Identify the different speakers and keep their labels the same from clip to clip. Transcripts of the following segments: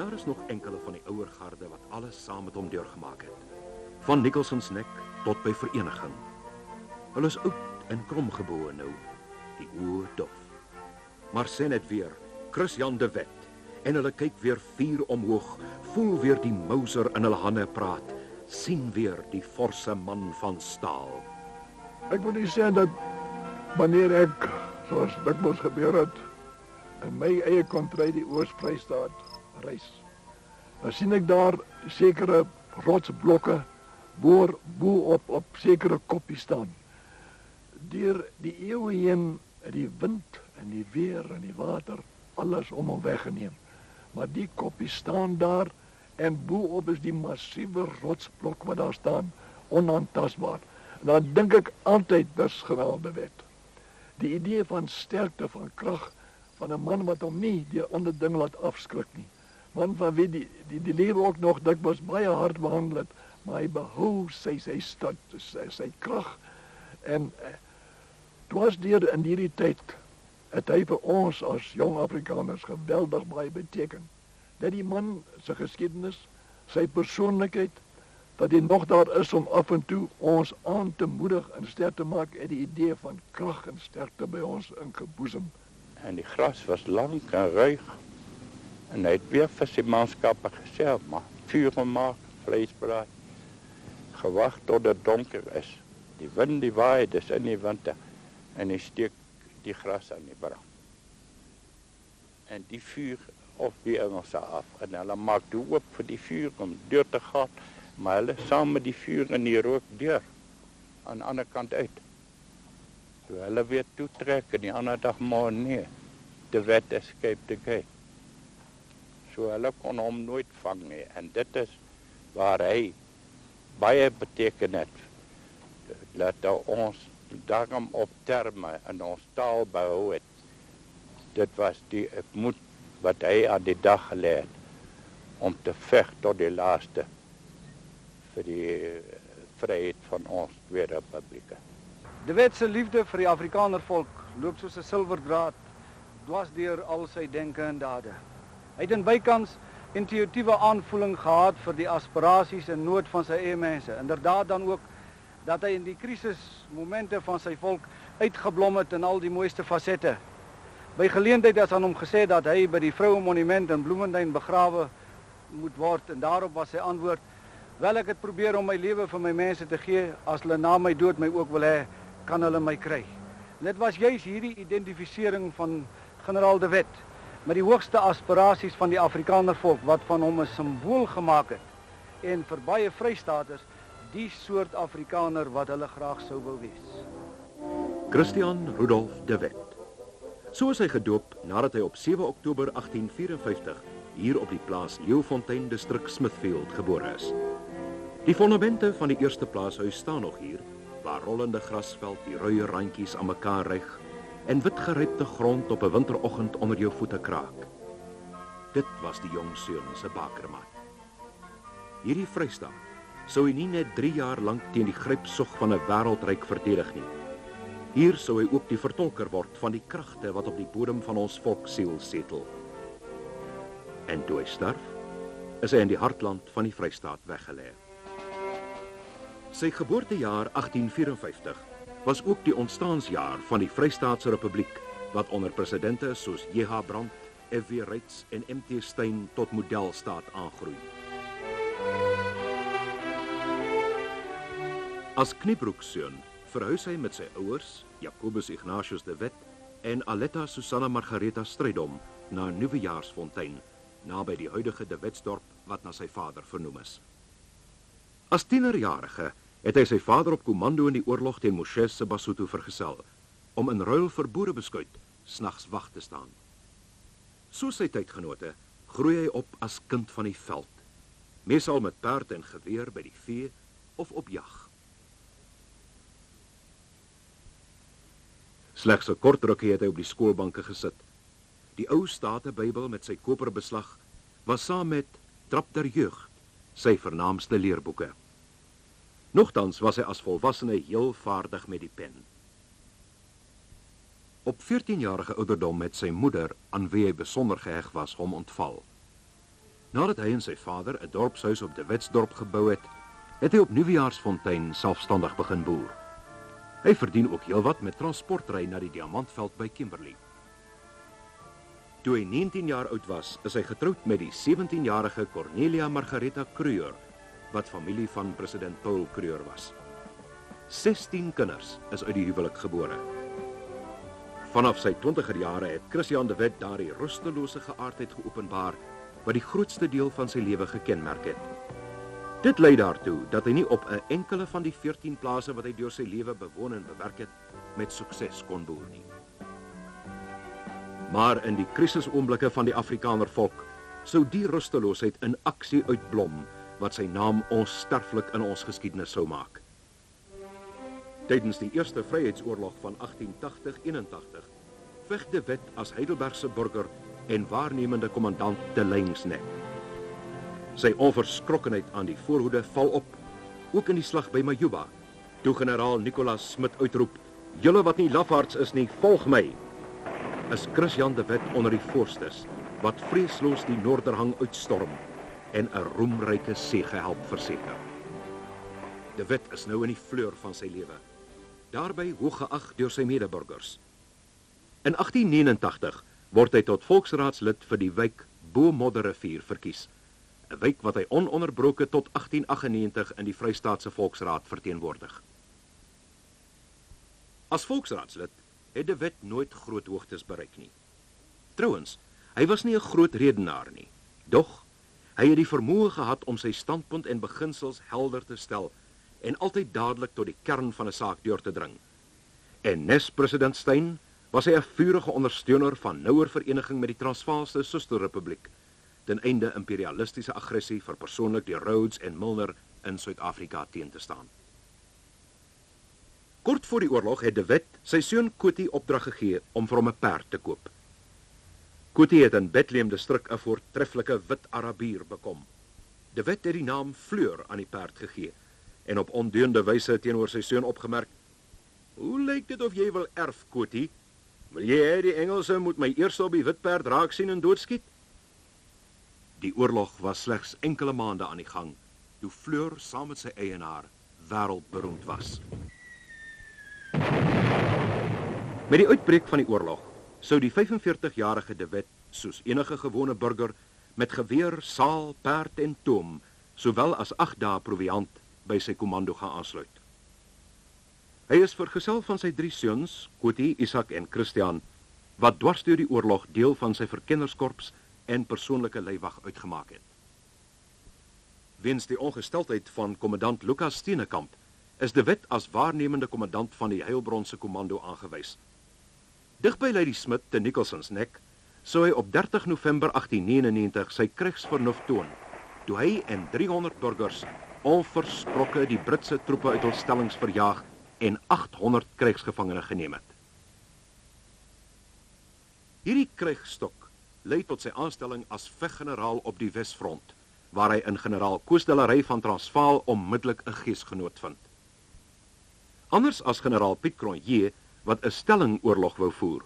Speaker 1: daar is nog enkele van die ouer garde wat alles saam met hom deurgemaak het. Van Nicholson's Nek tot by Vereniging. Hulle is oud en kromgebouwe nou, die oë dof. Maar sê net weer, Christian de Wet, en hulle kyk weer vuur omhoog, voel weer die Mauser in hulle hande praat, sien weer die forse man van staal.
Speaker 2: Ek moet nie sê dat wanneer ek, soos dikwels gebeur het, in my eie kontry die Oos-Vrystaat reis, dan sien ek daar sekere rotsblokke bo op sekere koppies staan. Deur die eeue heen het die wind en die weer en die water alles om hom weggeneem. Maar die koppies staan daar en bo-op is die massiewe rotsblok wat daar staan, onaantastbaar. En dan dink ek altyd, dis geweldige Wet. Die idee van sterkte, van krag, van 'n man wat hom nie deur ander dinge laat afskrik nie. Man van wie die lewe ook nog dikwels baie hard behandel het, maar hy behou sy krag. En dwars deur in hierdie tyd het hy vir ons as jong Afrikaners geweldig baie beteken. Dat die man sy geskiedenis, sy persoonlikheid, dat hy nog daar is om af en toe ons aan te moedig en sterk te maak, het die idee van krag en sterkte by ons ingeboesem.
Speaker 3: En die gras was lang en ruig. En hy het weer vir sy manskappe gesê, maar vuur gemaak, vlees braai. Gewag tot dit donker is. Die wind die waai, dis in die winter. En hy steek die gras aan die brand. En die vuur op die Engelse af. En hulle maak toe oop vir die vuur om deur te gaan. Maar hulle saam met die vuur en die rook deur. Aan die ander kant uit. Toe hulle weer toetrek en die ander dag maar nee. De Wet escaped the gate. So hulle kon hom nooit vang nie. En dit is waar hy baie beteken het. Dat ons daarom op terme in ons taal behou het. Dit was die moed wat hy aan die dag gelê het om te veg tot die laaste vir die vryheid van ons twee republieke.
Speaker 4: De Wet se liefde vir die Afrikaner volk loop soos 'n silwerdraad dwars deur al sy denke en dade. Hy het in bykans intuïtiewe aanvoeling gehad vir die aspirasies en nood van sy eie mense. Inderdaad dan ook dat hy in die krisismomente van sy volk uitgeblom het in al die mooiste fasette. By geleentheid is aan hom gesê dat hy by die Vroue Monument in Bloemfontein begrawe moet word en daarop was sy antwoord: "Wel, ek het probeer om my lewe vir my mense te gee, as hulle na my dood my ook wil hê, kan hulle my kry." En dit was juis hierdie identifisering van generaal De Wet met die hoogste aspirasies van die Afrikaner volk wat van hom 'n simbool gemaak het en vir baie Vrystaaters die soort Afrikaner wat hulle graag sou wou wees.
Speaker 1: Christian Rudolf de Wet. So is hy gedoop nadat hy op 7 Oktober 1854 hier op die plaas Leeufontein, distrik Smithfield, gebore is. Die fondamente van die eerste plaashuis staan nog hier, waar rollende grasveld die ruie randjies aan mekaar rig en witgerypte grond op 'n winteroggend onder jou voete kraak. Dit was die jong seun se bakermat. Hierdie Vrystaat sou hy nie net 3 jaar lank teen die grypsog van 'n wêreldryk verdedig nie. Hier sou hy ook die vertolker word van die kragte wat op die bodem van ons volksiel setel. En toe hy sterf, is hy in die hartland van die Vrystaat weggelê. Sy geboortejaar 1854 was ook die ontstaansjaar van die Vrystaatse Republiek, wat onder presidente soos J.H. Brandt, F.W. Reitz en M.T. Steyn tot modelstaat aangroei. As Kniebroekseun verhuis hy met sy ouers, Jacobus Ignatius de Wet en Aletta Susanna Margaretha Strydom, na Nuwejaarsfontein, naby die huidige De Wetsdorp wat na sy vader vernoem is. As tienerjarige het hy sy vader op kommando in die oorlog teen Moshes se Basotho vergesel, om in ruil vir boerebeskuit snags wag te staan. Soos sy tydgenote groei hy op as kind van die veld, meestal met perd en geweer by die vee of op jag. Slegs 'n kort rukkie het hy op die skoolbanke gesit. Die ou Statebybel met sy koperbeslag was saam met Trap der Jeugd sy vernaamste leerboeke. Nogtans was hy as volwassene heel vaardig met die pen. Op 14-jarige ouderdom het sy moeder, aan wie hy besonder geheg was, hom ontval. Nadat hy en sy vader 'n dorpshuis op De Wetsdorp gebou het, het hy op Nuwejaarsfontein selfstandig begin boer. Hy verdien ook heelwat met transportry na die diamantveld by Kimberley. Toe hy 19 jaar oud was, is hy getroud met die 17-jarige Cornelia Margaretha Kruger, wat familie van president Paul Kruger was. 16 kinders is uit die huwelik gebore. Vanaf sy 20er jare het Christian de Wet daardie rustelose geaardheid geopenbaar wat die grootste deel van sy lewe gekenmerk het. Dit lei daartoe dat hy nie op 'n enkele van die 14 plase wat hy deur sy lewe bewoon en bewerk het, met sukses kon boer nie. Maar in die krisisoomblikke van die Afrikaner volk sou die rusteloosheid in aksie uitblom wat sy naam onsterflik in ons geskiedenis sou maak. Tydens die Eerste Vryheidsoorlog van 1880-81 veg de Wet as Heidelbergse burger en waarnemende kommandant te Lyngsnek. Sy onverskrokkenheid aan die voorhoede val op, ook in die slag by Majuba, toe generaal Nicolas Smit uitroep, "Julle wat nie lafaards is nie, volg my!" Is Christian de Wet onder die voorstes, wat vreesloos die Noorderhang uitstorm en 'n roemryke segehelp verseker. De Wet is nou in die fleur van sy lewe, daarby hooggeag deur sy medeburgers. In 1889 word hy tot volksraadslid vir die wijk Bo-Modderrivier verkies, 'n wijk wat hy ononderbroke tot 1898 in die Vrystaatse Volksraad verteenwoordig. As volksraadslid het de Wet nooit groot hoogtes bereik nie. Trouwens, hy was nie 'n groot redenaar nie, doch hy het die vermoë gehad om sy standpunt en beginsels helder te stel en altyd dadelik tot die kern van 'n saak deur te dring. En nes president Steyn was hy 'n vurige ondersteuner van nouer vereniging met die Transvaalse Susterrepubliek, ten einde imperialistiese aggressie vir persoonlik deur Rhodes en Milner in Suid-Afrika teen te staan. Kort voor die oorlog het de Wet sy seun Kotie opdrag gegee om vir hom 'n perd te koop. Kotie het in Bethlehem distrik 'n voortreffelike wit Arabier bekom. De Wet het die naam Fleur aan die perd gegee en op ondeunde wyse teenoor sy seun opgemerk: "Hoe lyk dit of jy wil erf, Kotie? Wil jy hê die Engelse moet my eers op die wit perd raak sien en doodskiet?" Die oorlog was slegs enkele maande aan die gang, toe Fleur saam met sy eienaar wêreldberoemd was. Met die uitbreek van die oorlog sou die 45-jarige de Wet, soos enige gewone burger, met geweer, saal, perd en toom, sowel as 8 dae proviant by sy kommando gaan aansluit. Hy is vergesel van sy 3 seuns, Kotie, Isak en Christian, wat dwars deur die oorlog deel van sy verkennerskorps en persoonlike leiwag uitgemaak het. Weens die ongesteldheid van kommandant Lucas Steenekamp is de Wet as waarnemende kommandant van die Heilbronse kommando aangewys. Digby Lady Smit te Nicholson's Nek sou hy op 30 November 1899 sy krygsvernuf toon, toe hy en 300 burgers onverskrokke die Britse troepe uit hul stellings verjaag en 800 krygsgevangene geneem het. Hierdie krygstok lei tot sy aanstelling as veggeneraal op die Wesfront, waar hy in generaal Koos de la Rey van Transvaal onmiddellik 'n geesgenoot vind. Anders as generaal Piet Cronje, wat 'n stellingoorlog wou voer,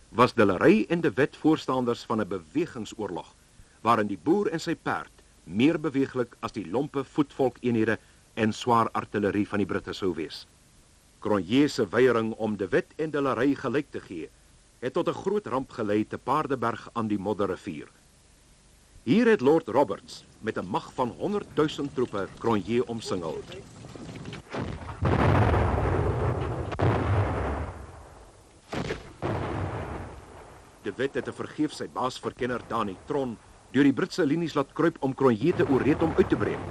Speaker 1: was de la Rey en de Wet voorstanders van 'n bewegingsoorlog, waarin die boer en sy perd meer beweeglik as die lompe voetvolkeenhede en swaar artillerie van die Britte sou wees. Cronje se weiering om de Wet en de la Rey gelyk te gee, het tot 'n groot ramp gelei te Paardeberg aan die Modderrivier. Hier het Lord Roberts met 'n mag van 100.000 troepe Cronje omsingel. De Wet het 'n vergeef sy baasverkenner Danny Tron deur die Britse linies laat kruip om Cronje te ooreed om uit te breek.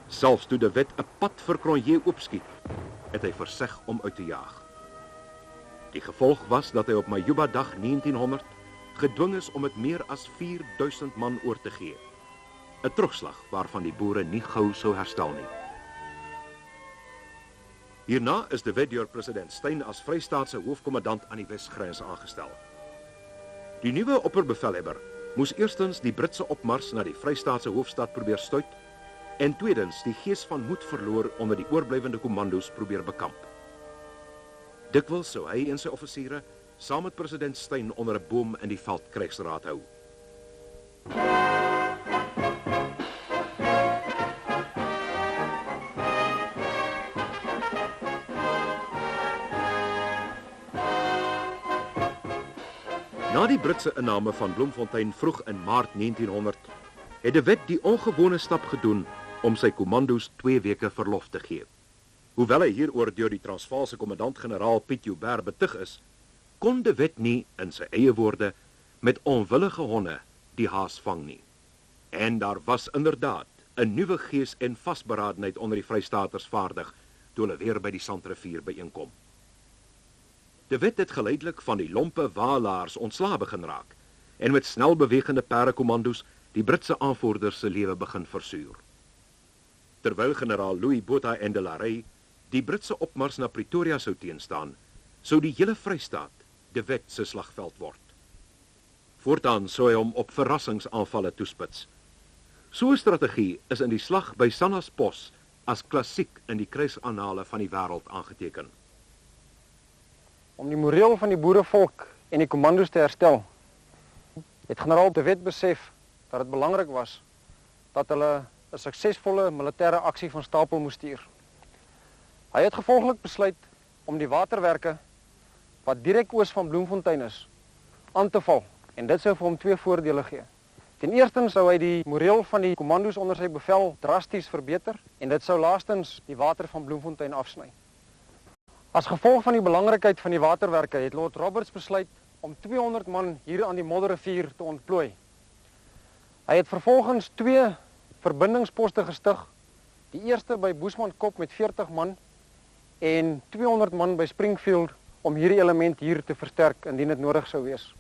Speaker 1: Selfs toe de Wet 'n pad vir Cronje oopskiet, het hy verseg om uit te jaag. Die gevolg was dat hy op Majuba dag 1900 gedwing is om met meer as 4000 man oor te gee. 'n Terugslag waarvan die boere nie gou sou herstel nie. Hierna is de Wet deur president Steyn as Vrystaatse hoofkommandant aan die Wesgrens aangestel. Die nuwe opperbevelhebber moes eerstens die Britse opmars na die Vrystaatse hoofstad probeer stuit en tweedens die gees van moed verloor onder die oorblywende kommando's probeer bekamp. Dikwels sou hy en sy offisiere saam met president Steyn onder 'n boom in die veld krygsraad hou. Na die Britse inname van Bloemfontein vroeg in Maart 1900, het De Wet die ongewone stap gedoen om sy kommandos 2 weke verlof te gee. Hoewel hy hieroor deur die Transvaalse kommandant-generaal Piet Joubert betuig is, kon De Wet nie, in sy eie woorde, met onwillige honde die haas vang nie. En daar was inderdaad 'n nuwe gees en vasberadenheid onder die Vrystaaters vaardig toe hulle weer by die Sandrivier byeenkom. De Wet het geleidelik van die lompe waalaars ontslae begin raak en met snel bewegende parekommandos die Britse aanvoerders se lewe begin versuur. Terwyl generaal Louis Botha en de la Rey die Britse opmars na Pretoria sou teenstaan, sou die hele Vrystaat De Wet se slagveld word. Voortaan sou hy hom op verrassingsaanvalle toespits. So 'n strategie is in die slag by Sannaspos as klassiek in die kruisannale van die wêreld aangeteken.
Speaker 4: Om die moreel van die boerevolk en die kommandos te herstel, het generaal De Wet besef dat dit belangrik was dat hulle 'n suksesvolle militêre aksie van stapel moes stuur. Hy het gevolglik besluit om die waterwerke wat direk oos van Bloemfontein is, aan te val, en dit sou vir hom 2 voordele gee. Ten eerste sou hy die moreel van die kommandos onder sy bevel drasties verbeter, en dit sou laastens die water van Bloemfontein afsny. As gevolg van die belangrikheid van die waterwerke het Lord Roberts besluit om 200 man hier aan die Modderrivier te ontplooi. Hy het vervolgens 2 verbindingsposte gestig, die eerste by Boesmankop met 40 man en 200 man by Springfield om hierdie element hier te versterk indien dit nodig sou wees.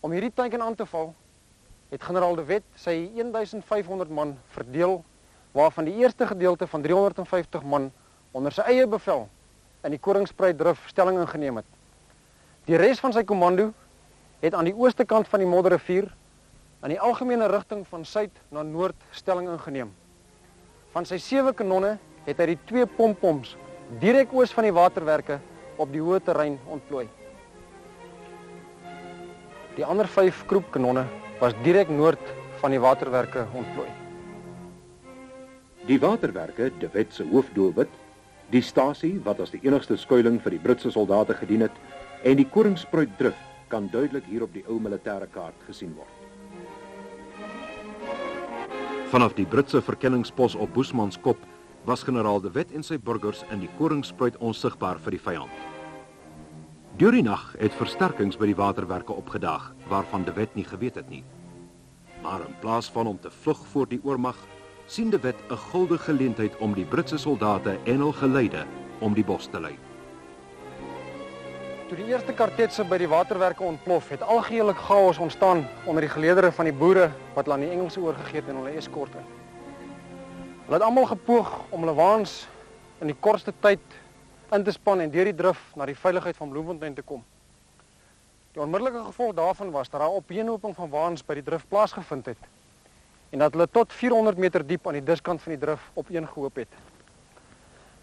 Speaker 4: Om hierdie teiken aan te val, het generaal De Wet sy 1500 man verdeel, waarvan die eerste gedeelte van 350 man onder sy eie bevel in die Koringspruitdrif stelling ingeneem het. Die res van sy kommando het aan die ooste kant van die Modderrivier in die algemene rigting van suid na noord stelling ingeneem. Van sy 7 kanonne het hy die 2 pompoms direk oos van die waterwerke op die hoë terrein ontplooi. Die ander 5 kroepkanonne was direk noord van die waterwerke ontplooi.
Speaker 1: Die waterwerke, De Wet se hoofdoelwit, die stasie wat as die enigste skuilings vir die Britse soldate gedien het, en die Koringspruitdrif kan duidelik hier op die ou militêre kaart gesien word. Vanaf die Britse verkenningspos op Boesmanskop was generaal De Wet en sy burgers in die Koringspruit onsigbaar vir die vyand. Deur die nag het versterkings by die waterwerke opgedaag, waarvan De Wet nie geweet het nie. Maar in plaas van om te vlug voor die oormag, sien De Wet 'n gulde geleentheid om die Britse soldate en hul geleide om die bos te lei.
Speaker 4: Toe die eerste kartetse by die waterwerke ontplof, het algehele chaos ontstaan onder die geleedere van die boere wat hulle aan die Engelse oorgegee het en hulle eskorte. Hulle het almal gepoog om hulle waans in die kortste tyd in te span en deur die drif na die veiligheid van Bloemfontein te kom. Die onmiddellike gevolg daarvan was dat daar 'n opeenhoping van waans by die drif plaasgevind het en dat hulle tot 400 meter diep aan die diskant van die drif opeengehoop het.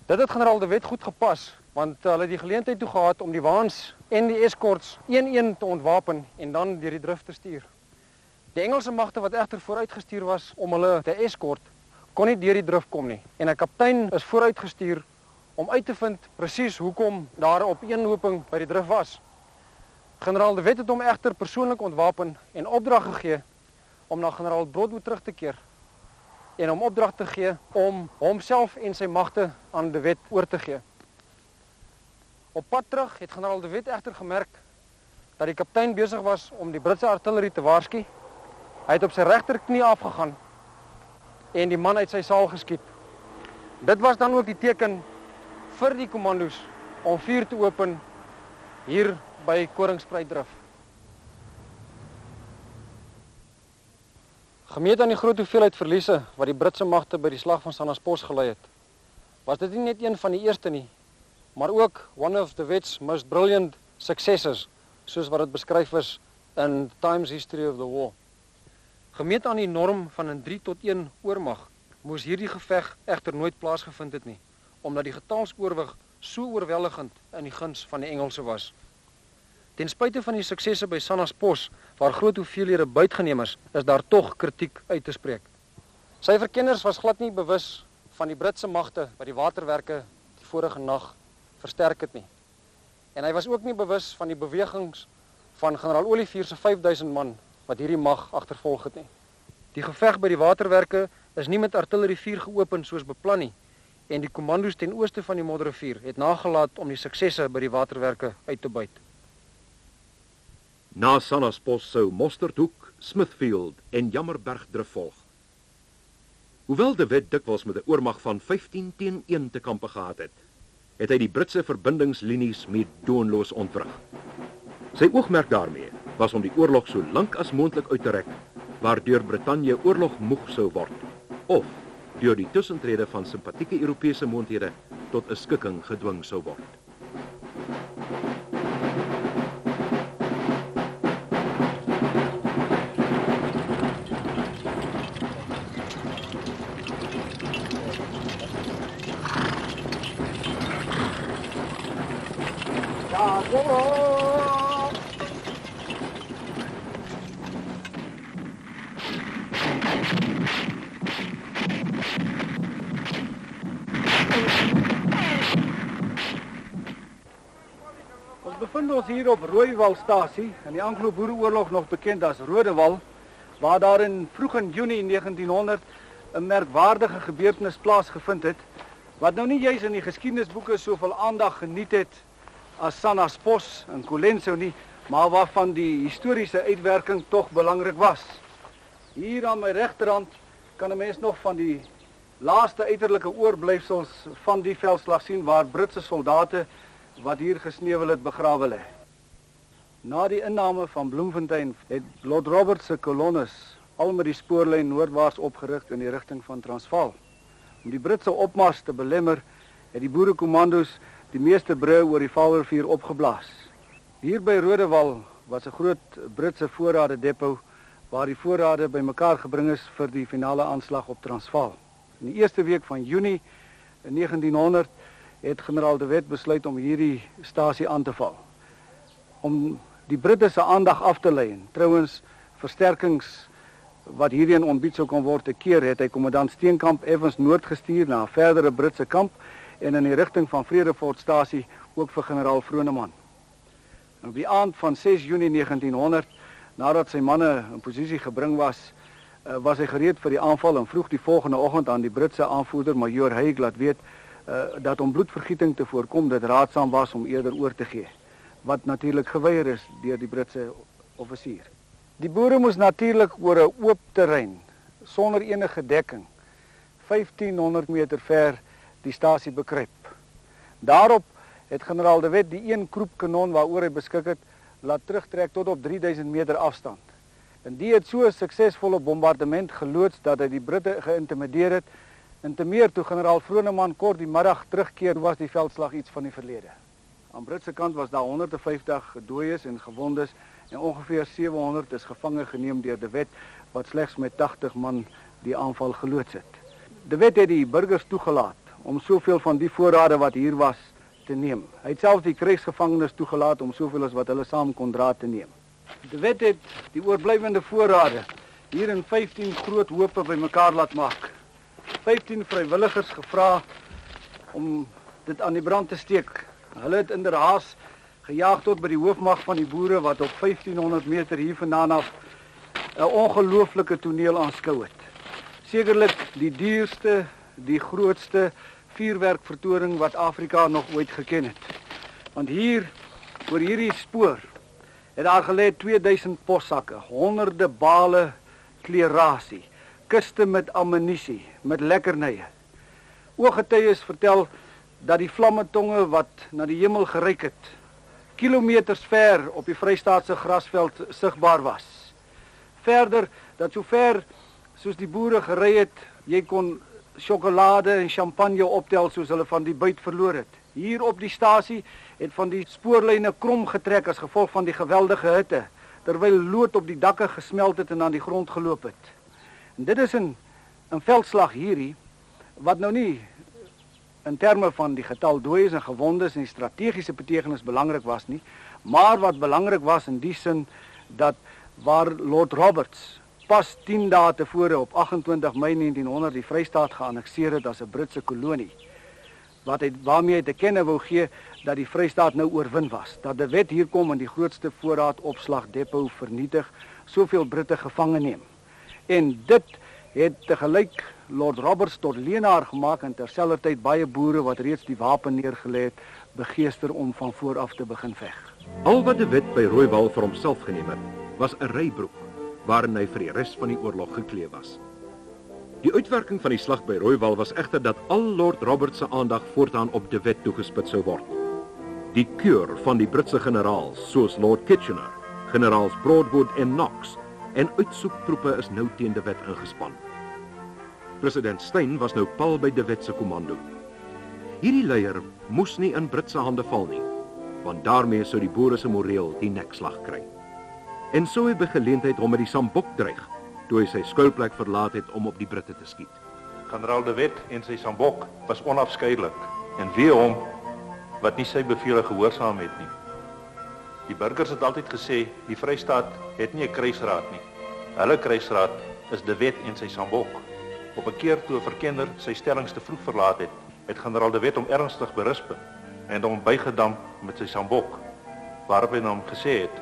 Speaker 4: Dit het generaal De Wet goed gepas, want hulle het die geleentheid toe gehad om die waans en die eskorts 1-1 te ontwapen en dan deur die drif te stuur. Die Engelse magte wat egter vooruitgestuur was om hulle te eskort, kon nie deur die drif kom nie en 'n kaptein is vooruitgestuur om uit te vind presies hoekom daar 'n opeenhoping by die drif was. Generaal De Wet het hom egter persoonlik ontwapen en opdrag gegee om na generaal Broadwood terug te keer en om opdrag te gee om homself en sy magte aan De Wet oor te gee. Op pad terug het generaal De Wet egter gemerk dat die kaptein besig was om die Britse artillerie te waarsku. Hy het op sy regterknie afgegaan en die man uit sy saal geskiet. Dit was dan ook die teken vir die kommandos om vuur te open hier by Koringspruitdrif. Gemeet aan die groot hoeveelheid verliese wat die Britse magte by die slag van Sannaspos gelei het, was dit nie net een van die eerste nie, maar ook one of the Wet's most brilliant successes, soos wat dit beskryf is in Times History of the War. Gemeet aan die norm van 'n 3-1 oormag, moes hierdie geveg egter nooit plaasgevind het nie, omdat die getalsoorwig so oorweldigend in die guns van die Engelse was. Ten spyte van die suksesse by Sannaspos, waar groot hoeveelhede buitgeneem is daar tog kritiek uit te spreek. Sy verkenners was glad nie bewus van die Britse magte wat die waterwerke die vorige nag versterk het nie. En hy was ook nie bewus van die bewegings van generaal Olivier se 5000 man wat hierdie mag agtervolg het nie. Die geveg by die waterwerke is nie met artillerievuur geopen soos beplan nie en die kommandos ten ooste van die Modderrivier het nagelaat om die suksesse by die waterwerke uit te buit.
Speaker 1: Na Sannaspos sou Mosterdhoek, Smithfield en Jammerberg drif volg. Hoewel de Wet dikwels met 'n oormag van 15-1 te kampe gehad het hy die Britse verbindingslinies meedoenloos ontwrig. Sy oogmerk daarmee was om die oorlog so lank as moontlik uit te rek, waardeur Brittanje oorlogmoeg sou word, of deur die tussentrede van simpatieke Europese moondhede tot 'n skikking gedwing sou word.
Speaker 4: Ons bevind ons hier op Rooiwalstasie, in die Anglo-Boereoorlog nog bekend as Rodewal, waar daar in vroeg in Junie 1900 'n merkwaardige gebeurtenis plaasgevind het, wat nou nie juis in die geskiedenisboeke soveel aandag geniet het as Sannaspos en Colenso nie, maar waarvan die historiese uitwerking tog belangrik was. Hier aan my regterhand kan 'n mens nog van die laaste uiterlike oorblyfsels van die veldslag sien waar Britse soldate wat hier gesneuwel het begrawe lê. Na die inname van Bloemfontein het Lord Roberts se kolonnes al met die spoorlyn noordwaarts opgerig in die rigting van Transvaal. Om die Britse opmars te belemmer, het die boerekommandos die meeste brûe oor die Vaalrivier opgeblaas. Hier by Rodewal was 'n groot Britse voorrade depot waar die voorrade bymekaar gebring is vir die finale aanslag op Transvaal. In die eerste week van Junie 1900 het generaal de Wet besluit om hierdie stasie aan te val. Om die Britte se aandag af te lei, trouwens versterkings wat hierheen ontbied sou kon word te keer, het hy kommandant Steenkamp Evans noord gestuur na 'n verdere Britse kamp en in die rigting van Vredefortstasie ook vir generaal Vroneman. En op die aand van 6 Junie 1900, nadat sy manne in posisie gebring was, was hy gereed vir die aanval en vroeg die volgende oggend aan die Britse aanvoerder majoor Haig laat weet dat om bloedvergieting te voorkom dit raadsaam was om eerder oor te gee, wat natuurlik geweier is deur die Britse offisier. Die boere moes natuurlik oor 'n oop terrein sonder enige dekking 1500 meter ver die stasie bekruip. Daarop het generaal de Wet die een kroepkanon waaroor hy beskik het laat terugtrek tot op 3000 meter afstand. En die het so 'n suksesvolle bombardement geloods dat hy die Britte geïntimideer het. En te meer toe generaal Vroneman kort die middag terugkeer, was die veldslag iets van die verlede. Aan Britse kant was daar 150 dooies en gewondes en ongeveer 700 is gevange geneem deur de Wet, wat slegs met 80 man die aanval geloods het. De Wet het die burgers toegelaat om soveel van die voorrade wat hier was te neem. Hy het selfs die krygsgevangenes toegelaat om soveel as wat hulle saam kon dra te neem. De Wet het die oorblywende voorrade hier in 15 groot hoope bymekaar laat maak. 15 vrywilligers gevra om dit aan die brand te steek. Hulle het inderhaas gejaag tot by die hoofmag van die boere wat op 1500 meter hier vandaan af 'n ongelooflike toneel aanskou het. Sekerlik die duurste, die grootste vuurwerkvertoning wat Afrika nog ooit geken het. Want hier, oor hierdie spoor, het daar gelê 2000 possakke, honderde bale klerasie, kiste met ammunisie, met lekkernye. Ooggetuies vertel dat die vlammetonge wat na die hemel gereik het, kilometers ver op die Vrystaatse grasveld sigbaar was. Verder, dat so ver soos die boere gery het, jy kon sjokolade en champagne optel soos hulle van die buit verloor het. Hier op die stasie het van die spoorlyne krom getrek as gevolg van die geweldige hitte, terwyl lood op die dakke gesmelt het en aan die grond geloop het. En dit is 'n veldslag hierdie, wat nou nie in terme van die getal dooies en gewondes en die strategiese betekenis belangrik was nie, maar wat belangrik was in die sin dat waar Lord Roberts pas 10 dae tevore op 28 Mei 1900 die Vrystaat geannexeer het as 'n Britse kolonie, waarmee hy te kenne wou gee dat die Vrystaat nou oorwin was, dat de Wet hier kom en die grootste voorraadopslagdepot vernietig, soveel Britte gevange neem. En dit het tegelyk Lord Roberts tot leenaar gemaak en terselfdertyd baie boere wat reeds die wapen neergelê het, begeester om van vooraf te begin veg.
Speaker 1: Al wat de Wet by Rooiwal vir homself geneem het, was 'n rybroek waarin hy vir die res van die oorlog geklee was. Die uitwerking van die slag by Rooiwal was egter dat al Lord Roberts se aandag voortaan op de Wet toegespit sou word. Die keur van die Britse generaals soos Lord Kitchener, generaals Broadwood en Knox en uitsoektroepe is nou teen de Wet ingespan. President Steyn was nou pal by de Wet se kommando. Hierdie leier moes nie in Britse hande val nie, want daarmee sou die boere se moreel die nekslag kry. En sou hy by geleentheid hom met die sambok dreig, toe hy sy skuilplek verlaat het om op die Britte te skiet.
Speaker 5: Generaal de Wet en sy sambok was onafskeidelik en wee hom wat nie sy bevele gehoorsaam het nie. Die burgers het altyd gesê, die Vrystaat het nie 'n kruisraad nie. Hulle kruisraad is de Wet en sy sambok. Op 'n keer toe 'n verkenner sy stellings te vroeg verlaat het, het generaal de Wet hom ernstig berispe en hom bygedam met sy sambok, waarop hy hom gesê het,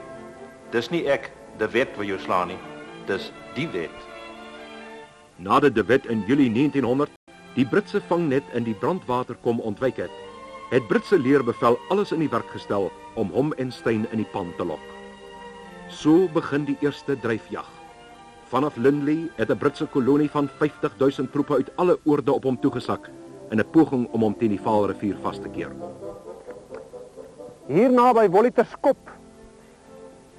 Speaker 5: dis nie ek, de Wet wat jou slaan nie, dis die Wet.
Speaker 1: Nadat de Wet in Julie 1900 die Britse vangnet in die brandwaterkom ontwyk het Britse leerbevel alles in die werk gestel om hom en Steyn in die pan te lok. So begin die eerste dryfjag. Vanaf Lindley het 'n Britse kolonie van 50.000 troepe uit alle oorde op hom toegesak in 'n poging om hom teen die Vaalrivier vas te keer.
Speaker 6: Hier naby Wollitorskop,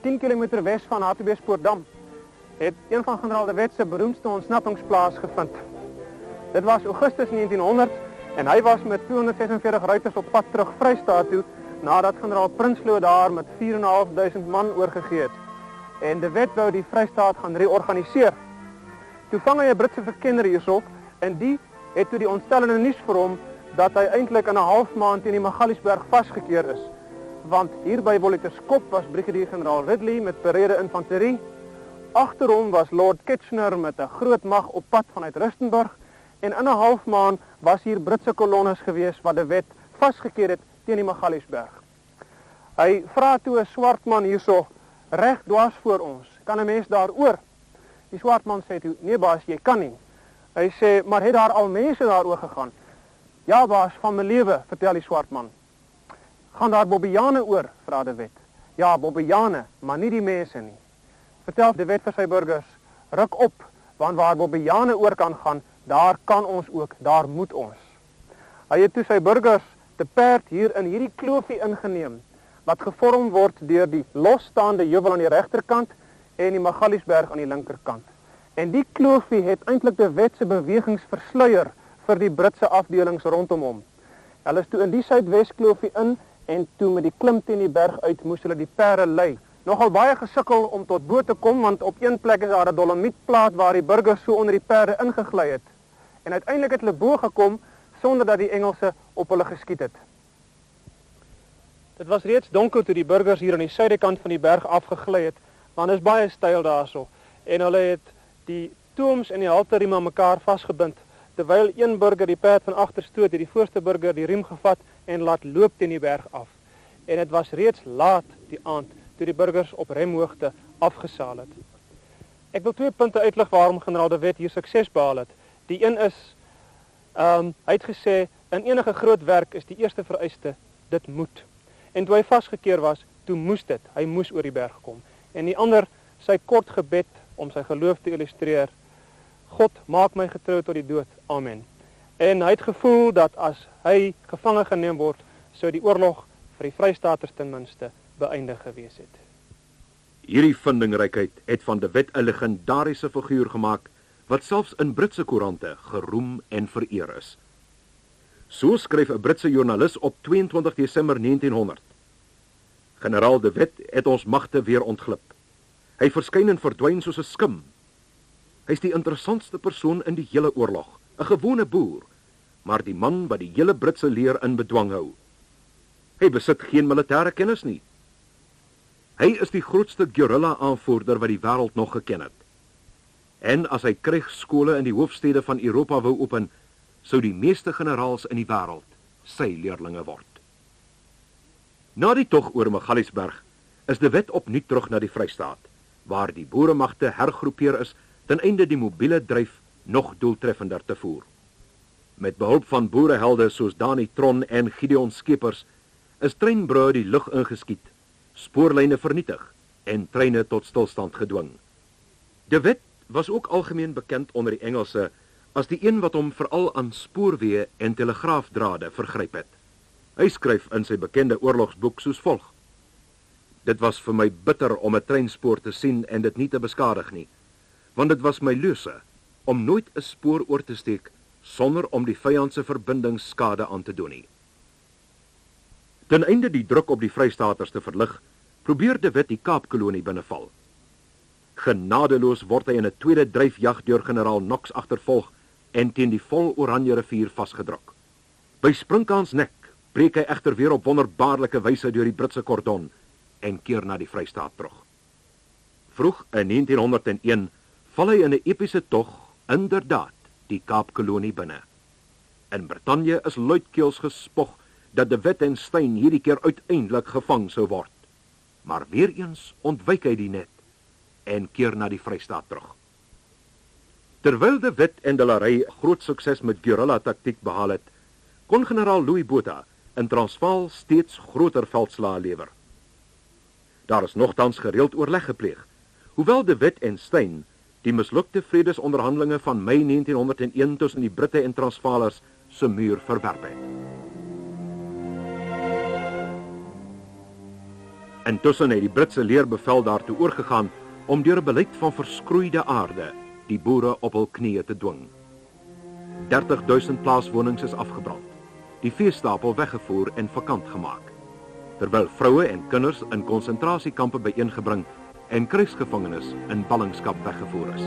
Speaker 6: 10 km wes van Hartbeespoortdam, het een van generaal de Wet se beroemdste ontsnappingsplaas gevind. Dit was Augustus 1900 en hy was met 246 ruiters op pad terug Vrystaat toe nadat generaal Prinsloo daar met 4.500 man oorgegee het. En de Wet wou die Vrystaat gaan reorganiseer. Toe vang hy 'n Britse verkenner hierso en die het toe die ontstellende nuus vir hom dat hy eintlik in 'n half maand teen die Magaliesberg vasgekeer is. Want hier by Wollitorskop was brigadier-generaal Ridley met berede infanterie. Agter hom was Lord Kitchener met 'n groot mag op pad vanuit Rustenburg en in 'n half maand was hier Britse kolonnes gewees wat de Wet vasgekeer het teen die Magaliesberg. Hy vra toe 'n swart man hierso reg dwars voor ons, kan 'n mens daar oor? Die swart man sê toe, nee baas, jy kan nie. Hy sê, maar het daar al mense daar oor gegaan? Ja baas, van my lewe, vertel die swart man. Gaan daar Bobbejane oor, vra de Wet. Ja, Bobbejane, maar nie die mense nie. Vertel de Wet vir sy burgers, ruk op, want waar Bobbejane oor kan gaan, daar kan ons ook, daar moet ons. Hy het toe sy burgers te perd hier in hierdie kloofie ingeneem, wat gevorm word deur die losstaande heuwel aan die regterkant en die Magaliesberg aan die linkerkant. En die kloofie het eintlik de Wet se bewegings versluier vir die Britse afdelings rondom hom. Hulle is toe in die suidwes kloofie in en toe met die klim teen die berg uit moes hulle die perde lei. Nogal baie gesukkel om tot bo te kom, want op een plek is daar 'n dolomietplaat waar die burgers so onder die perde ingegly het. En uiteindelik het hulle bo gekom sonder dat die Engelse op hulle geskiet het. Dit was reeds donker toe die burgers hier aan die suidekant van die berg afgegly het, want dit is baie steil daarso. En hulle het die tooms en die halterriem aan mekaar vasgebind, terwyl een burger die perd van agter stoot, het die voorste burger die riem gevat en laat loop teen die berg af. En dit was reeds laat die aand toe die burgers op remhoogte afgesaal het. Ek wil 2 punte uitlig waarom generaal de Wet hier sukses behaal het. Die een is, hy het gesê, in enige groot werk is die eerste vereiste, dit moet. En toe hy vasgekeer was, toe moes dit, hy moes oor die berg kom. En die ander, sy kort gebed om sy geloof te illustreer, God maak my getrou tot die dood, amen. En hy het gevoel dat as hy gevange geneem word, sou die oorlog vir die Vrystaaters ten minste beëindig gewees het.
Speaker 1: Hierdie vindingrykheid het van de Wet 'n legendariese figuur gemaak wat selfs in Britse koerante geroem en vereer is. So skryf 'n Britse joernalis op 22 Desember 1900. Generaal de Wet het ons magte weer ontglip. Hy verskyn en verdwyn soos 'n skim. Hy is die interessantste persoon in die hele oorlog, 'n gewone boer, maar die man wat die hele Britse leer in bedwang hou. Hy besit geen militêre kennis nie. Hy is die grootste guerrilla-aanvoerder wat die wêreld nog geken het. En as hy krygsskole in die hoofstede van Europa wou open, sou die meeste generaals in die wêreld sy leerlinge word. Na die tog oor Magaliesberg is De Wet opnuut terug na die Vrystaat, waar die boeremagte hergroepeer is ten einde die mobiele dryf nog doeltreffender te voer. Met behulp van boerehelde soos Dani Tron en Gideon Skeepers is treinbrûe die lug ingeskiet, spoorlyne vernietig en treine tot stilstand gedwing. De Wet was ook algemeen bekend onder die Engelse as die een wat hom veral aan spoorweë en telegraafdrade vergryp het. Hy skryf in sy bekende oorlogsboek soos volg: Dit was vir my bitter om 'n treinspoor te sien en dit nie te beskadig nie, want dit was my leuse om nooit 'n spoor oor te steek sonder om die vyand se verbindings skade aan te doen nie. Ten einde die druk op die Vrystaaters te verlig, probeer De Wet die Kaapkolonie binneval. Genadeloos word hy in 'n tweede dryfjag deur generaal Knox agtervolg en teen die vol Oranje rivier vasgedruk. By Sprinkaans Nek breek hy egter weer op wonderbaarlike wyse deur die Britse kordon en keer na die Vrystaat terug. Vroeg in 1901 val hy in 'n epiese tog inderdaad die Kaapkolonie binne. In Brittanje is luidkeels gespog dat De Wet en Steyn hierdie keer uiteindelik gevang sou word. Maar weer eens ontwyk hy die net en keer na die Vrystaat terug. Terwyl De Wet en De la Rey groot sukses met guerrilla-taktiek behaal het, kon generaal Louis Botha in Transvaal steeds groter veldslae lewer. Daar is nogtans gereeld oorleg gepleeg, hoewel De Wet en Steyn die mislukte vredesonderhandelinge van Mei 1901 tussen die Britte en Transvaalers se muur verwerp het. Intussen het die Britse leerbevel daartoe oorgegaan om deur 'n beleid van verskroeide aarde die boere op hul knieë te dwing. 30.000 plaaswonings is afgebrand, die veestapel weggevoer en vakant gemaak, terwyl vroue en kinders in konsentrasiekampe byeengebring en krygsgevangenes in ballingskap weggevoer is.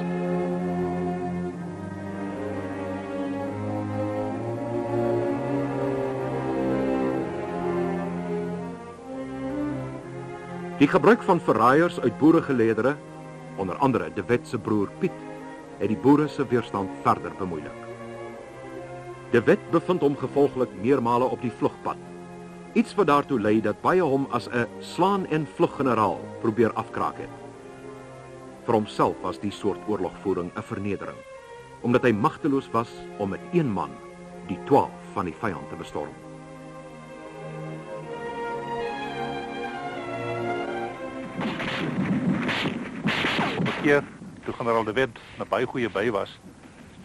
Speaker 1: Die gebruik van verraaiers uit boeregeleedere, onder andere De Wet se broer Piet, het die boere se weerstand verder bemoeilik. De Wet bevind hom gevolglik meermale op die vlugpad, iets wat daartoe lei dat baie hom as 'n slaan en vluggeneraal probeer afkraak het. Vir homself was die soort oorlogvoering 'n vernedering, omdat hy magteloos was om met een man die 12 van die vyand te bestorm.
Speaker 5: Op 'n keer, toe generaal De Wet na baie goeie by was,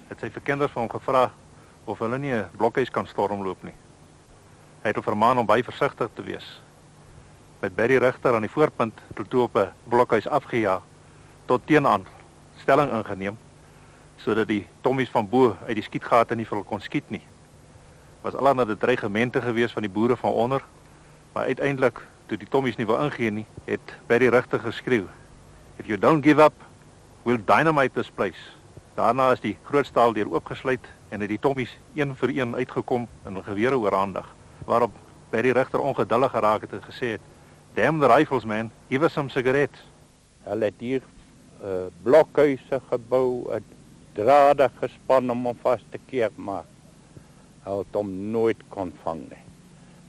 Speaker 5: het sy verkenners van hom gevra of hulle nie 'n blokhuis kan stormloop nie. Hy het hom vermaan om baie versigtig te wees. Met Barry Rigter aan die voorpunt toe op 'n blokhuis afgejaag, tot teenaan stelling ingeneem, sodat die tommies van bo uit die skietgate nie vir hulle kon skiet nie. Was alanda die dreigemente gewees van die boere van onder, maar uiteindelik, toe die tommies nie wou ingee nie, het Barry Rigter geskreeu: "If you don't give up, we'll dynamite this place." Daarna is die groot staal deur oopgesluit en het die tommies een vir een uitgekom en hul gewere oorhandig, waarop Barry Rigter ongeduldig geraak het en gesê het: "Damn the rifles, man, give us some cigarettes."
Speaker 3: Hulle het hier blokhuise gebou, drade gespan om hom vas te keer, maar hy het hom nooit kon vang nie.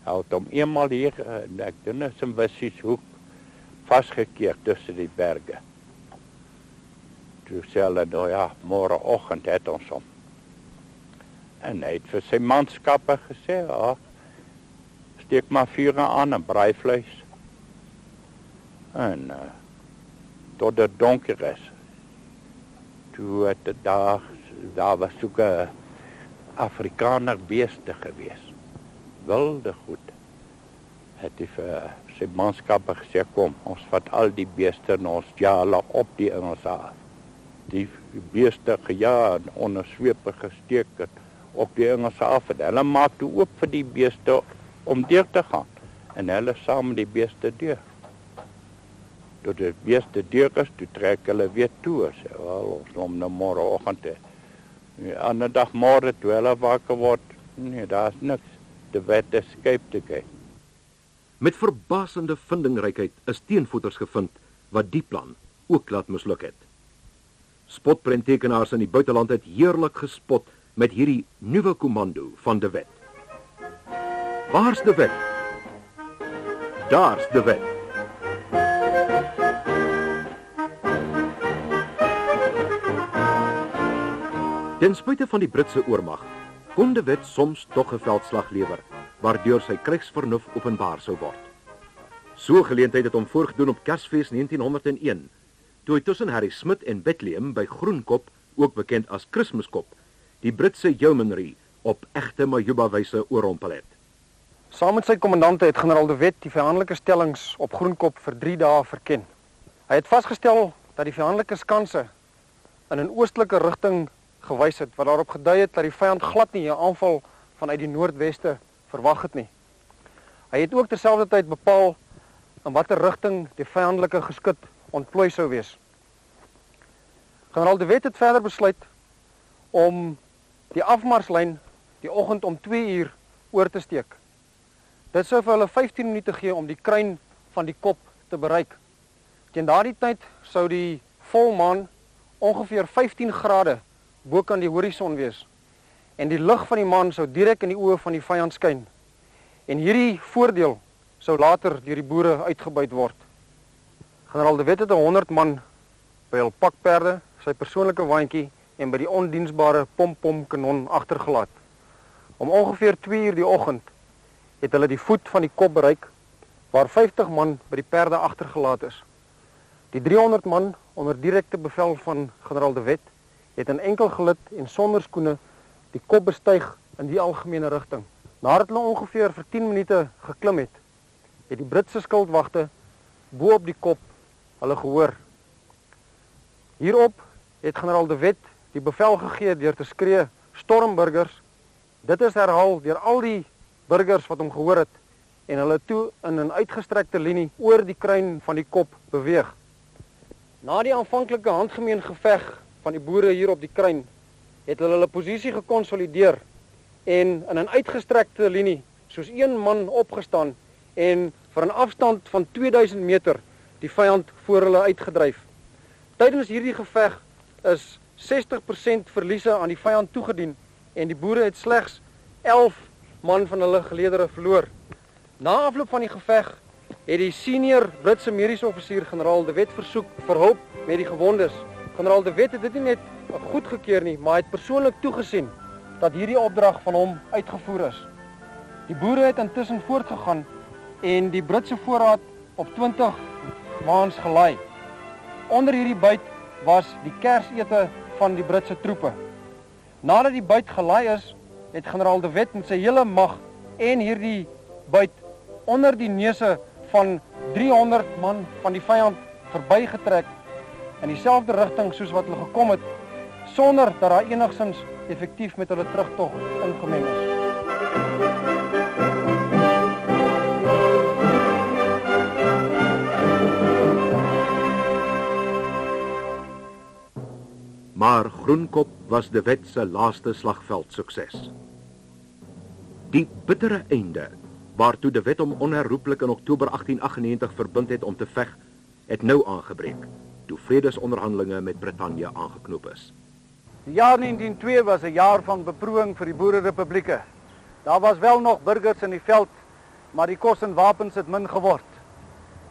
Speaker 3: Hy het hom eenmaal hier, ek dink is in Wissieshoek, vasgekeer tussen die berge. Toe sê hulle, nou ja, môreoggend het ons hom. En hy het vir sy manskappe gesê, ja, steek maar vuur aan en braai vleis. En tot dit donker is. Toe het daar was ook 'n Afrikaner beeste gewees. Wilde goed. Het hy vir sy manskappe gesê, kom, ons vat al die beeste en ons jaag op die Engelse af. Die beeste gejaag en onder swepe gesteek het op die Engelse af. En hulle maak toe oop vir die beeste om deur te gaan. En hulle saam met die beeste deur. Toe die beeste deur is, toe trek hulle weer toe. Sê, wel, ons om nou môreoggend. Die ander dag môre, toe hulle wakker word, nee, daar is niks. De Wet escaped again.
Speaker 1: Met verbasende vindingrykheid is teenvoeters gevind wat die plan ook laat misluk het. Spotprenttekenaars in die buiteland het heerlik gespot met hierdie nuwe komando van De Wet. Waar's de Wet? Daar's de Wet. Ten spyte van die Britse oormag, kon de Wet soms tog 'n veldslag lewer, waardeur sy krygsvernuf openbaar sou word. So 'n geleentheid het hom voorgedoen op Kersfees 1901, toe hy tussen Harry Smith en Bethlehem by Groenkop, ook bekend as Kerskop, die Britse yeomanry op egte Majuba-wyse oorrompel het.
Speaker 6: Saam met sy kommandante het generaal de Wet die vyandelike stellings op Groenkop vir 3 dae verken. Hy het vasgestel dat die vyandelike skanse in 'n oostelike rigting gewys het, wat daarop gedui het dat die vyand glad nie 'n aanval vanuit die noordweste verwag het nie. Hy het ook terselfdertyd bepaal in watter rigting die vyandelike geskut ontplooi sou wees. Generaal de Wet het verder besluit om die afmarslyn die oggend om 2 uur oor te steek. Dit sou vir hulle 15 minute gee om die kruin van die kop te bereik. Teen daardie tyd sou die volmaan ongeveer 15 grade bo kan die horison wees en die lig van die maan sou direk in die oë van die vyand skyn. En hierdie voordeel sou later deur die boere uitgebuit word. Generaal de Wet het 100 man by hul pakperde, sy persoonlike waantjie en by die ondiensbare pom-pom kanon agtergelaat. Om ongeveer 2 uur die oggend het hulle die voet van die kop bereik, waar 50 man by die perde agtergelaat is. Die 300 man onder direkte bevel van generaal de Wet het in enkel gelid en sonder skoene die kop bestyg in die algemene rigting. Nadat hulle ongeveer vir 10 minute geklim het die Britse skildwagte bo op die kop hulle gehoor. Hierop het generaal de Wet die bevel gegee deur te skree: "Stormburgers!" Dit is herhaal deur al die burgers wat hom gehoor het en hulle toe in 'n uitgestrekte linie oor die kruin van die kop beweeg. Na die aanvanklike handgemeen geveg van die boere hier op die kruin het hulle posisie gekonsolideer en in 'n uitgestrekte linie soos een man opgestaan en vir 'n afstand van 2000 meter die vyand voor hulle uitgedryf. Tydens hierdie geveg is 60% verliese aan die vyand toegedien en die boere het slegs 11 man van hulle geleedere verloor. Na afloop van die geveg het die senior Britse mediese offisier generaal de Wet versoek vir hulp met die gewondes. Generaal de Wet het dit nie net goedgekeur nie, maar het persoonlik toegesien dat hierdie opdrag van hom uitgevoer is. Die boere het intussen voortgegaan en die Britse voorraad op 20 waans gelaai. Onder hierdie byt was die Kersete van die Britse troepe. Nadat die byt gelaai is, het generaal de Wet met sy hele mag en hierdie byt onder die neuse van 300 man van die vyand verbygetrek in dieselfde rigting soos wat hulle gekom het, sonder dat daar enigstens effektief met hulle terugtog ingemeng is.
Speaker 1: Maar Groenkop was de Wet se laaste slagveld sukses. Die bittere einde, waartoe de Wet hom onherroepelik in Oktober 1898 verbind het om te veg, het nou aangebreek, toe vredesonderhandelinge met Brittanje aangeknoop is.
Speaker 4: Die jaar 1902 was 'n jaar van beproewing vir die boererepublieke. Daar was wel nog burgers in die veld, maar die kos en wapens het min geword.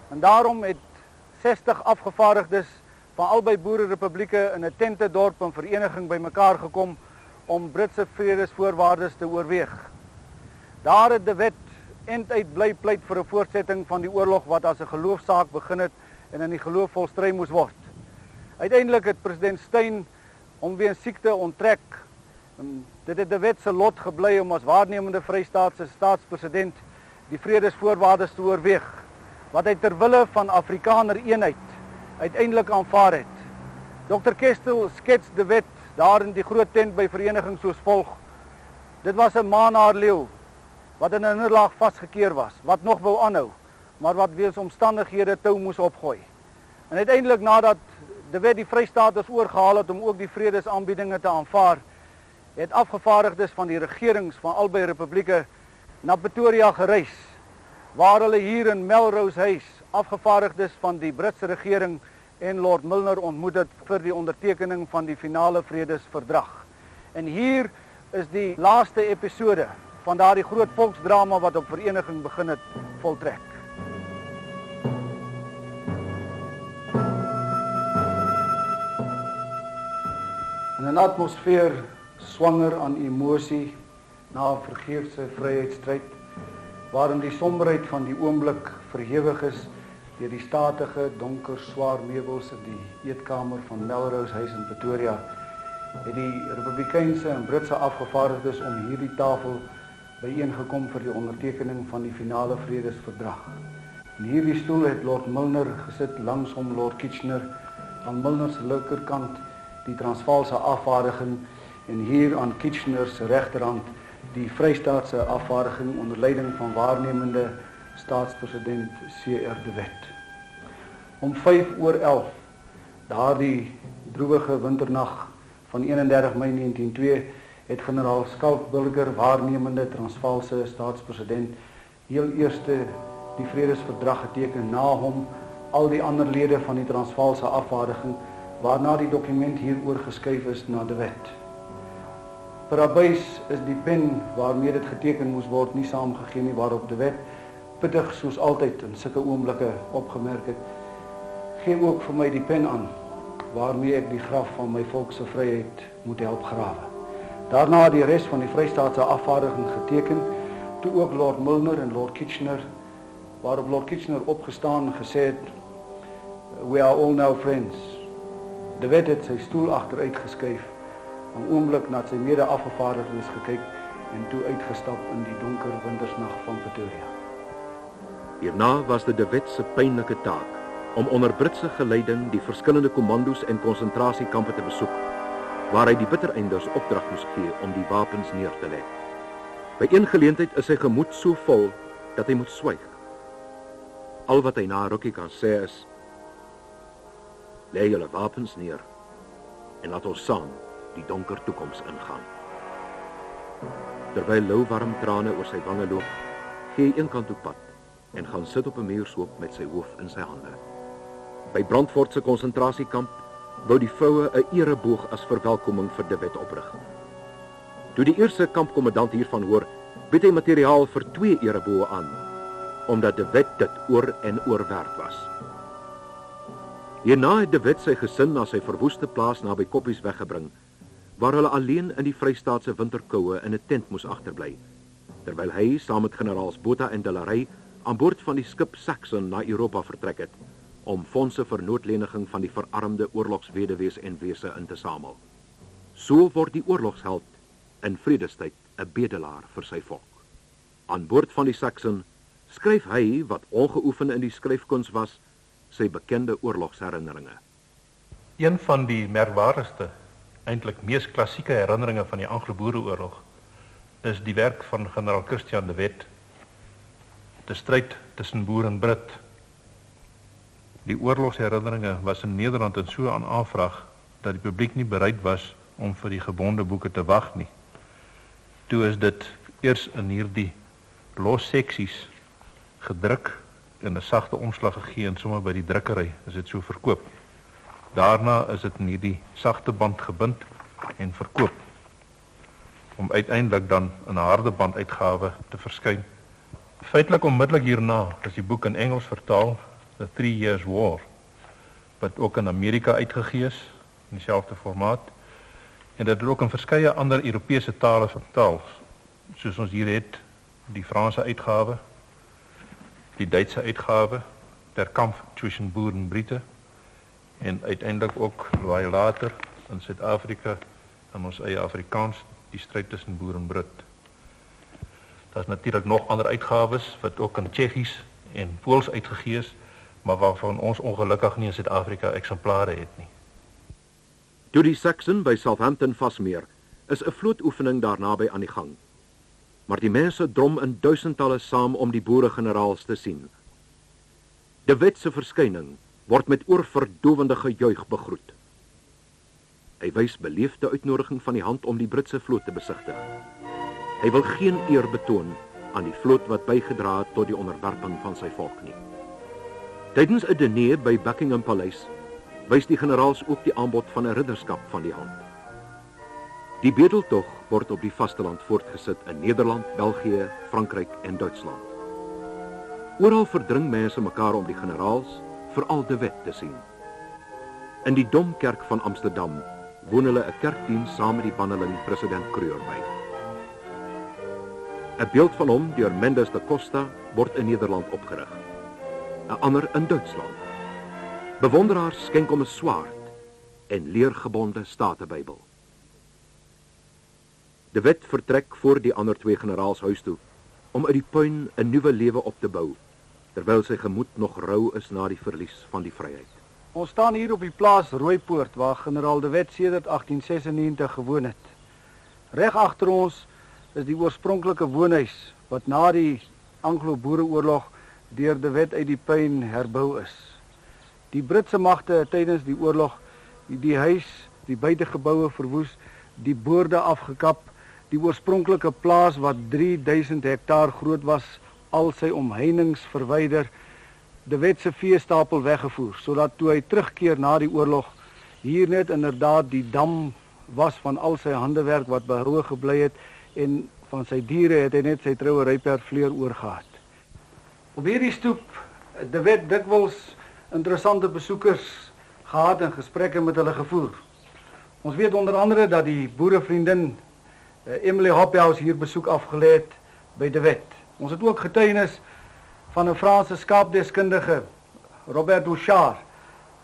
Speaker 4: En daarom het 60 afgevaardigdes van albei boererepublieke in 'n tentedorp in vereniging bymekaar gekom om Britse vredesvoorwaardes te oorweeg. Daar het de Wet einduit bly pleit vir 'n voortsetting van die oorlog wat as 'n geloofsaak begin het en in die geloof volstry moes word. Uiteindelik het president Steyn hom weens siekte onttrek. Dit het de Wet se lot gebly om as waarnemende Vrystaatse staatspresident die vredesvoorwaardes te oorweeg, wat hy ter wille van Afrikaner eenheid uiteindelik aanvaar het. Dr. Kestel skets de Wet daar in die groot tent by vereniging soos volg: dit was 'n maanaarleeu wat in 'n hinderlaag vasgekeer was, wat nog wou aanhou, maar wat weens omstandighede tou moes opgooi. En uiteindelik nadat de Wet die Vrystaaters oorgehaal het om ook die vredesaanbiedinge te aanvaar, het afgevaardigdes van die regerings van albei republieke na Pretoria gereis, waar hulle hier in Melrose Huis afgevaardigdes van die Britse regering en Lord Milner ontmoet het vir die ondertekening van die finale vredesverdrag. En hier is die laaste episode van daardie groot volksdrama wat op vereniging begin het, voltrek. In 'n atmosfeer swanger aan emosie na 'n vergeefse vryheidsstryd, waarin die somberheid van die oomblik verhewig is deur die statige, donker, swaar meubels in die eetkamer van Melrose Huis in Pretoria, het die Republikeinse en Britse afgevaardigdes om hierdie tafel byeengekom vir die ondertekening van die finale vredesverdrag. In hierdie stoel het Lord Milner gesit langs hom Lord Kitchener, aan Milner se linkerkant die Transvaalse afvaardiging en hier aan Kitchener se regterhand die Vrystaatse afvaardiging onder leiding van waarnemende staatspresident C.R. de Wet. Om 11:05, daardie droewige winternag van 31 Mei 1902, het generaal Schalkburger, waarnemende Transvaalse staatspresident, heel eerste die vredesverdrag geteken, na hom al die ander lede van die Transvaalse afvaardiging, waarna die dokument hier oorgeskuif is na de Wet. Per abuis is die pen waarmee dit geteken moes word nie saamgegee nie, waarop de Wet pittig soos altyd in sulke oomblikke opgemerk het: "Gee ook vir my die pen aan waarmee ek die graf van my volk se vryheid moet help grawe." Daarna het die res van die Vrystaatse afvaardiging geteken, toe ook Lord Milner en Lord Kitchener, waarop Lord Kitchener opgestaan en gesê het: "We are all now friends." De Wet het sy stoel agteruit geskuif, 'n oomblik na sy mede-afgevaardigdes gekyk en toe uitgestap in die donker wintersnag van Pretoria.
Speaker 1: Hierna was dit de Wet se pynlike taak om onder Britse geleiding die verskillende kommandos en konsentrasiekampe te besoek, waar hy die bittereinders opdrag moes gee om die wapens neer te lê. By een geleentheid is sy gemoed so vol dat hy moet swyg. Al wat hy na 'n rukkie kan sê is: "Lê julle wapens neer en laat ons saam die donker toekoms ingaan." Terwyl lauwarm trane oor sy wange loop, gee hy eenkant toe pad en gaan sit op 'n muurshoop met sy hoof in sy hande. By Brandfort se konsentrasiekamp wou die vroue 'n ereboog as verwelkoming vir de Wet oprig. Toe die eerste kampkommandant hiervan hoor, bied hy materiaal vir 2 ereboë aan, omdat de Wet dit oor en oor werd was. Hierna het de Wet sy gesin na sy verwoeste plaas naby Koppies weggebring, waar hulle alleen in die Vrystaatse winterkoue in 'n tent moes agterbly, terwyl hy saam met generaals Botha en De la Rey aan boord van die skip Saxon na Europa vertrek het, om fondse vir noodleniging van die verarmde oorlogsweduwees en wese in te samel. So word die oorlogsheld in vredestyd 'n bedelaar vir sy volk. Aan boord van die Saxon skryf hy, wat ongeoefen in die skryfkuns was, sy bekende oorlogsherinneringe.
Speaker 5: Een van die merkwaardigste, eintlik mees klassieke herinneringe van die Anglo-Boereoorlog is die werk van generaal Christian de Wet, de stryd tussen boer en Brit. Die oorlogsherinneringe was in Nederland in so aan aanvraag dat die publiek nie bereid was om vir die gebonde boeke te wag nie. Toe is dit eers in hierdie los seksies gedruk en 'n sagte omslag gegee en sommer by die drukkery is dit so verkoop. Daarna is dit in hierdie sagte band gebind en verkoop, om uiteindelik dan in 'n harde band uitgawe te verskyn. Feitelik onmiddellik hierna is die boek in Engels vertaal, The 3 Years War, wat ook in Amerika uitgegee is, in dieselfde formaat, en dit het ook in verskeie ander Europese tale vertaal, soos ons hier het, die Franse uitgawe, die Duitse uitgawe, Der Kampf tussen Boer en Brite, en uiteindelik ook baie later in Suid-Afrika, in ons eie Afrikaans, die stryd tussen Boer en Brit. Daar is natuurlik nog ander uitgawes, wat ook in Tsjechies en Pools uitgegee is, maar waarvan ons ongelukkig nie in Suid-Afrika eksemplare het nie.
Speaker 1: Toe die Saxon by Southampton vasmeer, is 'n vlootoefening daar naby aan die gang. Maar die mense drom in duisendtalle saam om die boeregeneraals te sien. De Wet se verskyning word met oorverdowende gejuig begroet. Hy wys beleefde uitnodiging van die hand om die Britse vloot te besigtig. Hy wil geen eer betoon aan die vloot wat bygedra het tot die onderwerping van sy volk nie. Tydens 'n diner by Buckingham Paleis wys die generaals ook die aanbod van 'n ridderskap van die hand. Die bedeltog word op die vasteland voortgesit in Nederland, België, Frankryk en Duitsland. Oral verdring mense mekaar om die generaals, veral de Wet, te sien. In die Domkerk van Amsterdam woon hulle 'n kerkdiens saam met die banneling president Kruger by. 'n Beeld van hom deur Mendes da Costa word in Nederland opgerig. 'n Ander in Duitsland. Bewonderaars skenk hom 'n swaard en leergebonde Statebybel. De Wet vertrek voor die ander twee generaals huis toe om uit die puin 'n nuwe lewe op te bou, terwyl sy gemoed nog rou is na die verlies van die vryheid.
Speaker 4: Ons staan hier op die plaas Rooipoort waar generaal De Wet sedert 1896 gewoon het. Reg agter ons is die oorspronklike woonhuis wat na die Anglo-Boereoorlog deur De Wet uit die puin herbou is. Die Britse magte het tydens die oorlog die huis, die buitegeboue verwoes, die boorde afgekap, die oorspronklike plaas wat 3000 hektaar groot was, al sy omheinings verwyder, De Wet se veestapel weggevoer, sodat toe hy terugkeer na die oorlog, hier net inderdaad die dam was van al sy handewerk wat behoue gebly het, en van sy diere het hy net sy trouery per vleer oorgehad. Op hierdie stoep het De Wet dikwels interessante besoekers gehad en gesprekke met hulle gevoer. Ons weet onder andere dat die boerevriendin Emily Hophouse hier besoek afgelê het by De Wet. Ons het ook getuienis van 'n Franse skaapdeskundige, Robert Bouchard,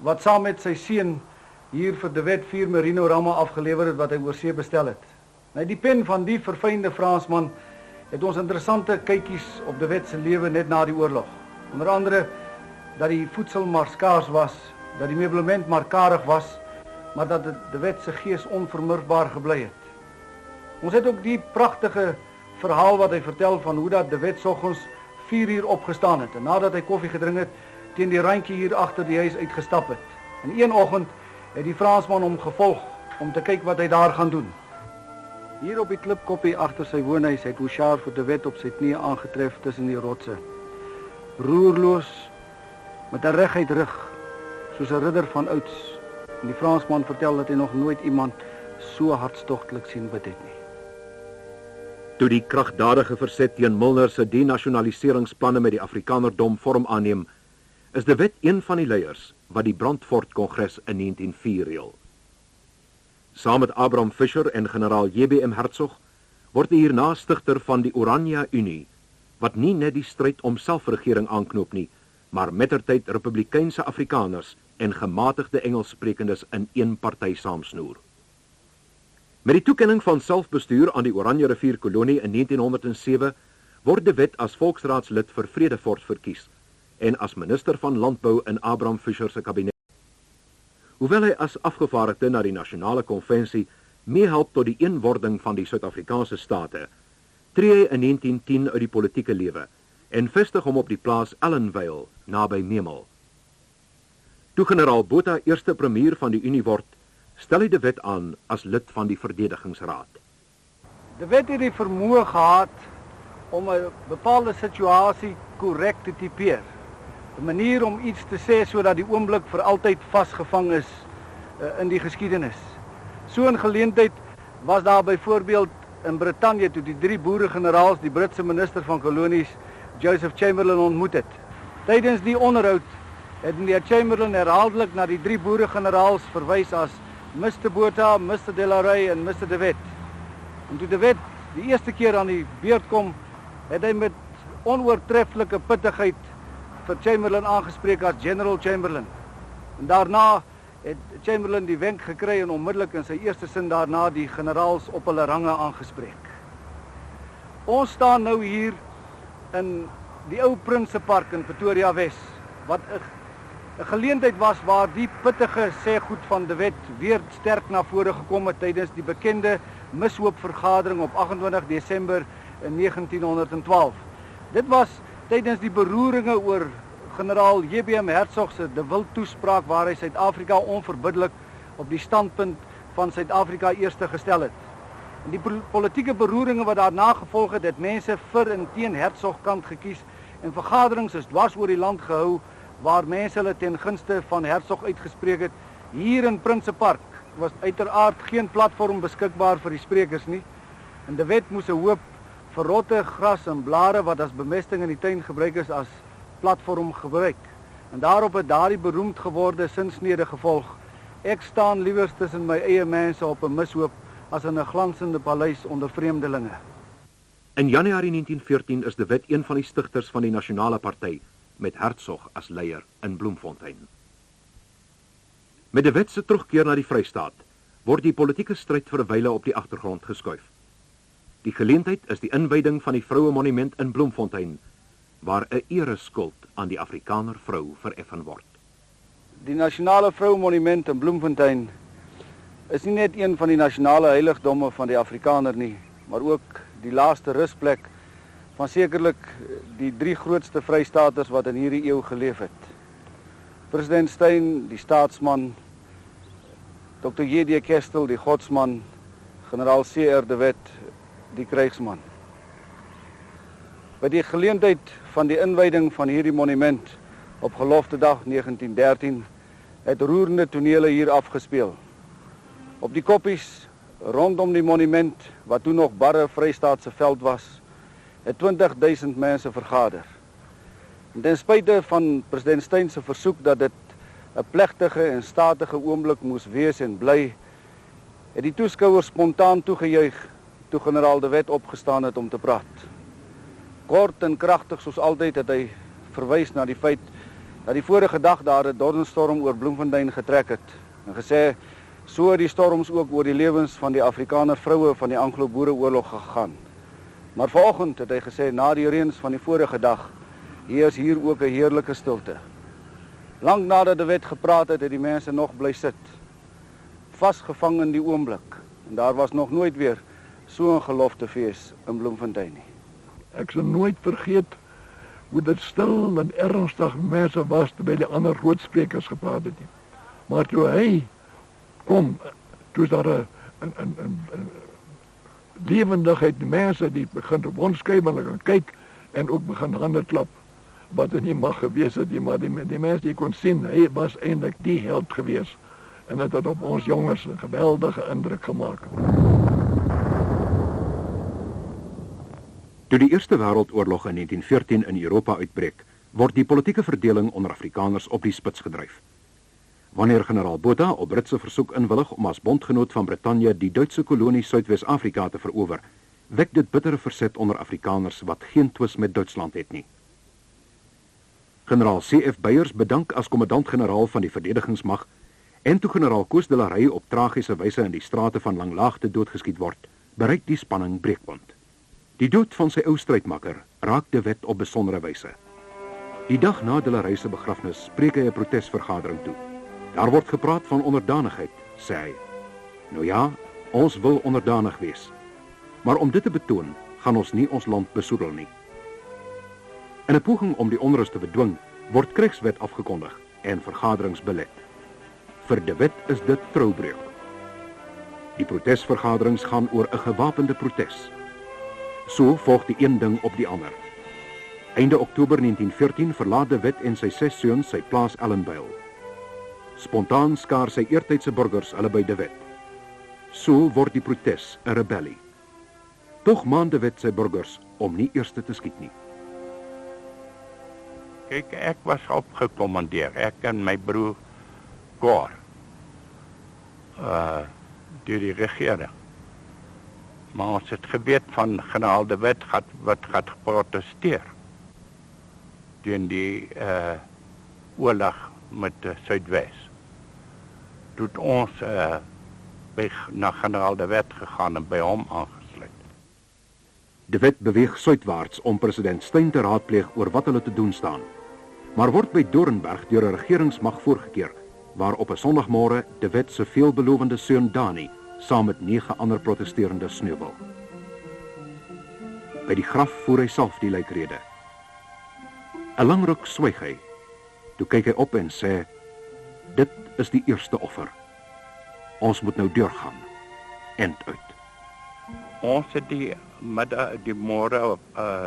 Speaker 4: wat saam met sy seun hier vir De Wet 4 merino ramme afgelewer het wat hy oorsee bestel het. Nou die pen van die verfynde Fransman het ons interessante kykies op De Wet se lewe net na die oorlog. Onder andere dat die voedsel maar skaars was, dat die meublement maar karig was, maar dat De Wet se gees onvermurfbaar gebly het. Ons het ook die pragtige verhaal wat hy vertel van hoe dat De Wet soggens 4 uur opgestaan het en nadat hy koffie gedrink het, teen die randjie hier agter die huis uitgestap het. En een oggend het die Fransman hom gevolg om te kyk wat hy daar gaan doen. Hier op die klipkoppie agter sy woonhuis het Bouchard vir De Wet op sy knieë aangetref tussen die rotse. Roerloos, met 'n reguit rug, soos 'n ridder van ouds. En die Fransman vertel dat hy nog nooit iemand so hartstogtelik sien bid het nie.
Speaker 1: Toe die kragdadige verset teen Milner se denasionaliseringsplanne met die Afrikanerdom vorm aanneem, is De Wet een van die leiers wat die Brandfort-kongres in 1904 reël. Saam met Abraham Fischer en generaal J.B.M. Hertzog word hy hierna stigter van die Oranje Unie, wat nie net die stryd om selfregering aanknoop nie, maar mettertyd Republikeinse Afrikaners en gematigde Engelssprekendes in een party saamsnoer. Met die toekenning van selfbestuur aan die Oranje Rivier Kolonie in 1907 word De Wet as volksraadslid vir Vredefort verkies en as minister van Landbou in Abraham Fischer se kabinet. Hoewel hy as afgevaardigde na die nasionale konvensie meehelp tot die eenwording van die Suid-Afrikaanse state, tree hy in 1910 uit die politieke lewe en vestig hom op die plaas Ellenvale naby Memel. Toe generaal Botha eerste premier van die Unie word, stel hy De Wet aan as lid van die verdedigingsraad.
Speaker 4: De Wet het die vermoë gehad om 'n bepaalde situasie korrek te tipeer. 'n Manier om iets te sê sodat die oomblik vir altyd vasgevang is in die geskiedenis. So 'n geleentheid was daar byvoorbeeld in Brittanje toe die 3 boeregeneraals die Britse minister van kolonies Joseph Chamberlain ontmoet het. Tydens die onderhoud het meneer Chamberlain herhaaldelik na die 3 boeregeneraals verwys as Mr. Botha, Mr. Delarey en Mr. De Wet. En toe De Wet die eerste keer aan die beurt kom, het hy met onoortreffelike pittigheid vir Chamberlain aangespreek as General Chamberlain. En daarna het Chamberlain die wenk gekry en onmiddellik in sy eerste sin daarna die generaals op hulle range aangespreek. Ons staan nou hier in die ou Prinsepark in Pretoria Wes, wat 'n geleentheid was waar die pittige sêgoed van De Wet weer sterk na vore gekom het tydens die bekende mishoopvergadering op 28 Desember in 1912. Dit was tydens die beroeringe oor generaal J.B.M. Hertzog se De Wild toespraak waar hy Suid-Afrika onverbiddelik op die standpunt van Suid-Afrika eerste gestel het. En die politieke beroeringe wat daarna gevolg het, het mense vir en teen Hertzog kant gekies en vergaderings is dwars oor die land gehou waar mense hulle ten gunste van Hertzog uitgespreek het. Hier in Prinsepark was uiteraard geen platform beskikbaar vir die sprekers nie. En De Wet moes 'n hoop verrotte gras en blare wat as bemesting in die tuin gebruik is as platform gebruik. En daarop het daardie beroemd geworde sinsnede gevolg: ek staan liewer tussen my eie mense op 'n mishoop as in 'n glansende paleis onder vreemdelinge.
Speaker 1: In Januarie 1914 is De Wet een van die stigters van die Nasionale Party, met Hertzog as leier in Bloemfontein. Met De Wet se terugkeer na die Vrystaat word die politieke stryd vir 'n wyle op die agtergrond geskuif. Die geleentheid is die inwyding van die Vrouemonument in Bloemfontein, waar 'n ereskuld aan die Afrikaner vrou vereffen word.
Speaker 4: Die Nasionale Vrouemonument in Bloemfontein is nie net een van die nasionale heiligdomme van die Afrikaner nie, maar ook die laaste rusplek van sekerlik die 3 grootste vrystaters wat in hierdie eeu geleef het. President Steyn, die staatsman, Dr. J.D. Kestel, die godsman, generaal C.R. De Wet, die krygsman. By die geleentheid van die inwyding van hierdie monument op Geloftedag 1913 het roerende tonele hier afgespeel. Op die koppies rondom die monument, wat toe nog barre Vrystaatse veld was, het 20.000 mense vergader. En ten spyte van president Steyn se versoek dat dit 'n plegtige en statige oomblik moes wees en bly, het die toeskouers spontaan toegejuig toe generaal De Wet opgestaan het om te praat. Kort en kragtig soos altyd het hy verwys na die feit dat die vorige dag daar 'n donstorm oor Bloemfontein getrek het en gesê so het die storms ook oor die lewens van die Afrikaner vroue van die Anglo-Boereoorlog gegaan. Maar vanoggend het hy gesê na die reëns van die vorige dag, hier is hier ook 'n heerlike stilte. Lank nadat De Wet gepraat het, het die mense nog bly sit, vasgevang in die oomblik. En daar was nog nooit weer so 'n geloftefees in Bloemfontein nie.
Speaker 2: Ek sal nooit vergeet hoe dit stil en ernstig mense was terwyl die ander grootsprekers gepraat het nie. Maar toe hy kom, toe is daar 'n lewendigheid, die mense die begin te rondskryf en hulle gaan kyk en ook begin hande klap, wat er nie mag gewees het nie, maar die mense die kon sien, hy was eintlik die held gewees en het op ons jongens 'n geweldige indruk gemaak.
Speaker 1: Toe die Eerste Wêreldoorlog in 1914 in Europa uitbreek, word die politieke verdeling onder Afrikaners op die spits gedryf. Wanneer generaal Botha op Britse versoek inwillig om as bondgenoot van Brittanje die Duitse kolonie Suidwes-Afrika te verower, wek dit bittere verzet onder Afrikaners wat geen twis met Duitsland het nie. Generaal C.F. Beyers bedank as kommandant-generaal van die verdedigingsmag en toe generaal Koos de la Rey op tragiese wyse in die strate van Langlaagte doodgeskiet word, bereik die spanning breekpunt. Die dood van sy ou strydmakker raak De Wet op besondere wyse. Die dag na de la Rey se begrafnis spreek hy 'n protesvergadering toe. Daar word gepraat van onderdanigheid, sê hy. Nou ja, ons wil onderdanig wees. Maar om dit te betoon, gaan ons nie ons land besoedel nie. In 'n poging om die onrus te bedwing, word krygswet afgekondig en vergaderings belet. Vir De Wet is dit troubreuk. Die protesvergaderings gaan oor 'n gewapende protes. So volg die een ding op die ander. Einde Oktober 1914 verlaat De Wet en sy 6 seuns sy plaas Ellenbuil. Spontaan skaar sy eertydse burgers hulle by De Wet. So word die protes 'n rebellie. Tog maan De Wet sy burgers om nie eers te skiet nie.
Speaker 3: Kyk, ek was opgekommandeer, ek en my broer Cor, deur die regering. Maar ons het geweet van generaal De Wet wat gaat geprotesteer teen die oorlog met Suidwes. Toe het ons na generaal De Wet gegaan en by hom aangesluit.
Speaker 1: De Wet beweeg suidwaarts om president Steyn te raadpleeg oor wat hulle te doen staan, maar word by Doornberg deur 'n regeringsmag voorgekeer, waar op 'n Sondagmôre De Wet se veelbelovende seun Dani saam met 9 ander protesterende sneubel. By die graf voer hy self die lijkrede. 'n Lang ruk swyg hy. Toe kyk hy op en sê: "Dit is die eerste offer. Ons moet nou deurgaan. End uit."
Speaker 3: Ons het die môre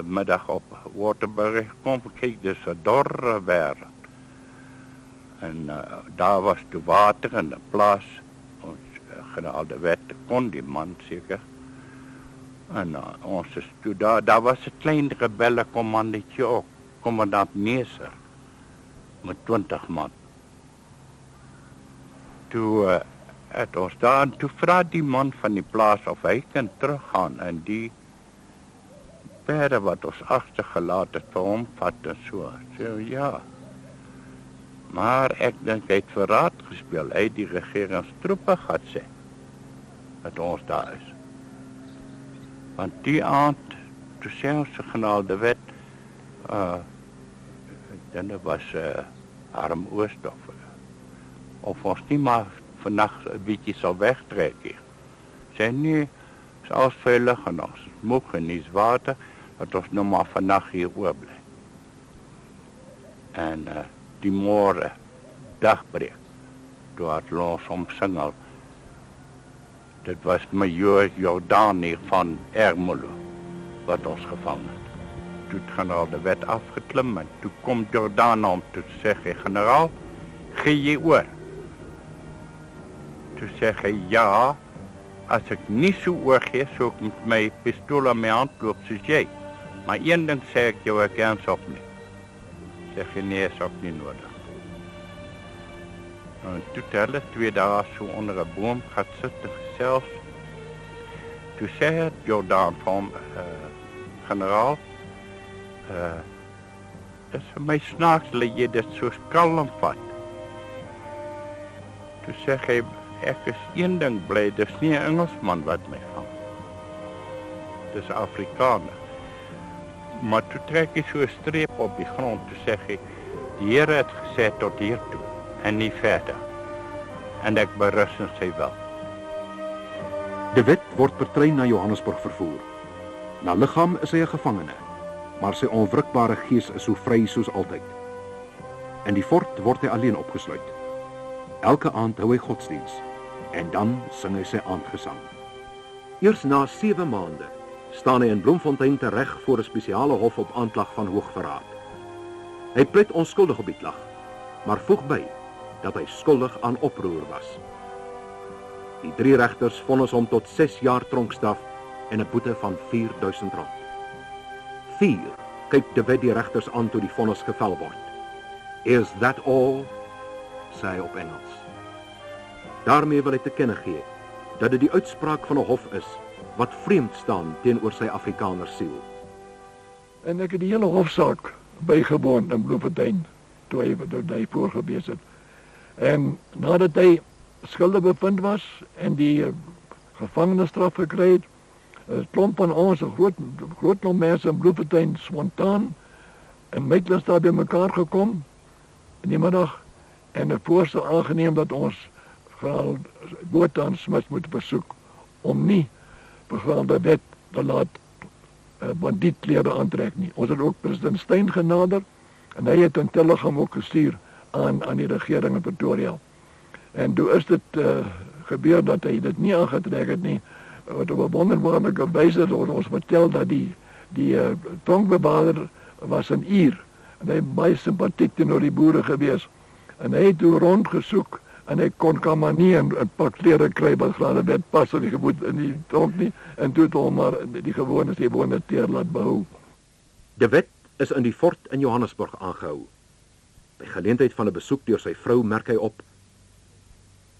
Speaker 3: middag op Waterbury gekom, kyk, dis 'n dorre wêreld. En daar was toe water in 'n plaas. Ons generaal de Wet, kon die man seker. En ons is toe daar was 'n klein rebellenkommandetje ook, kommandant Neser, met 20 man. Toe het ons daar, en toe vra die man van die plaas of hy kan teruggaan en die perde wat ons agtergelaat het vir hom vat en so. So ja. Maar ek dink hy het verraad gespeel. Hy het die regeringstroepe gehad sê dat ons daar is. Want die aand, toe sê ons generaal de Wet, dit was Arm Oost of ons nie maar vannacht 'n bietjie sal wegtrek hier. Sê nie, is alles veilig en ons moeg en nie water, dat ons nou maar vannacht hier oorbly. En die môre dagbreek, toe het ons omsingel. Dit was majoor Jordani van Ermelo wat ons gevang het. Toe het generaal de Wet afgeklim en toe kom Jordani om toe sê hy, generaal, gee jy oor? Toe sê hy, ja, as ek nie so oorgee, so ek met my pistool aan my hand loop soos jy. Maar een ding sê ek jou ek eens op nie. Sê hy, nee, is ook nie nodig. En toe het hulle 2 dae so onder 'n boom gaan sit en gesels. Toe sê het Jordan van generaal, dis vir my snaaks dat jy dit so kalm vat. Toe sê hy, ek is een ding bly, dis nie 'n Engelsman wat my vang. Dis 'n Afrikaner. Maar toe trek hy so 'n streep op die grond, toe sê hy, die Here het gesê tot hier toe en nie verder. En ek berus in sy wil.
Speaker 1: De Wet word per trein na Johannesburg vervoer. Na liggaam is hy 'n gevangene, maar sy onwrikbare gees is so vry soos altyd. In die fort word hy alleen opgesluit. Elke aand hou hy godsdiens en dan sing hy sy aandgesang. Eers na 7 maande staan hy in Bloemfontein tereg voor 'n spesiale hof op aanklag van hoogverraad. Hy pleit onskuldig op die klag, maar voeg by dat hy skuldig aan oproer was. Die 3 regters vonnis hom tot 6 jaar tronkstraf en 'n boete van R4000. 4 kyk de Wet die regters aan toe die vonnis geval word. Is that all? Sê hy op Engels. Daarmee wil hy te kenne gee dat dit die uitspraak van 'n hof is wat vreemd staan teenoor sy Afrikaner siel.
Speaker 2: En ek het die hele hofsaak bygewoon in Bloemfontein, toe hy voorgewees het. En nadat hy skuldig bevind was en die gevangenisstraf gekry het, 'n klomp van ons, 'n groot klomp mense in Bloemfontein spontaan in Maitland daar bymekaar gekom in die middag en 'n voorstel aangeneem dat ons generaal Botha Smith moet besoek om nie generaal de Wet te laat bandietklere aantrek nie. Ons het ook president Steyn genader en hy het 'n telegram ook gestuur aan die regering in Pretoria. En toe is dit gebeur dat hy dit nie aangetrek het nie. Wat op 'n wonderbaarlike wyse word ons vertel dat die tronkbewaarder was 'n Ier en hy baie simpatiek teenoor die boere gewees. En hy het toe rondgesoek en hy kon maar nie 'n pak klere kry wat glad wet pas in die gemoed in die tronk nie en toe het hom maar die gewone teer laat behou.
Speaker 1: De Wet is in die fort in Johannesburg aangehou. By geleentheid van 'n besoek deur sy vrou merk hy op: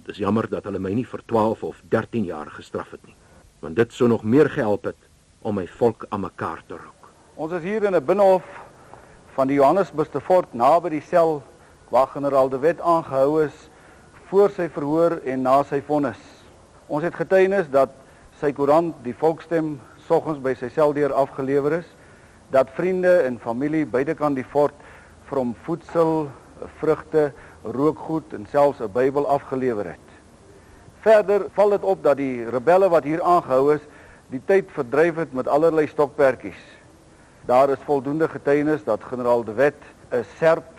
Speaker 1: dis jammer dat hulle my nie vir 12 of 13 jaar gestraf het nie, want dit sou nog meer gehelp het om my volk aan mekaar te ruk.
Speaker 4: Ons is hier in 'n binnehof van die Johannesburgse fort naby die sel waar generaal de Wet aangehou is voor sy verhoor en na sy vonnis. Ons het getuienis dat sy koerant, die Volksstem, soggens by sy seldeur afgelewer is, dat vriende en familie buitekant die fort vir hom voedsel, vrugte, rookgoed en selfs 'n Bybel afgelewer het. Verder val dit op dat die rebelle wat hier aangehou is, die tyd verdryf het met allerlei stokperdjies. Daar is voldoende getuienis dat generaal de Wet 'n serp,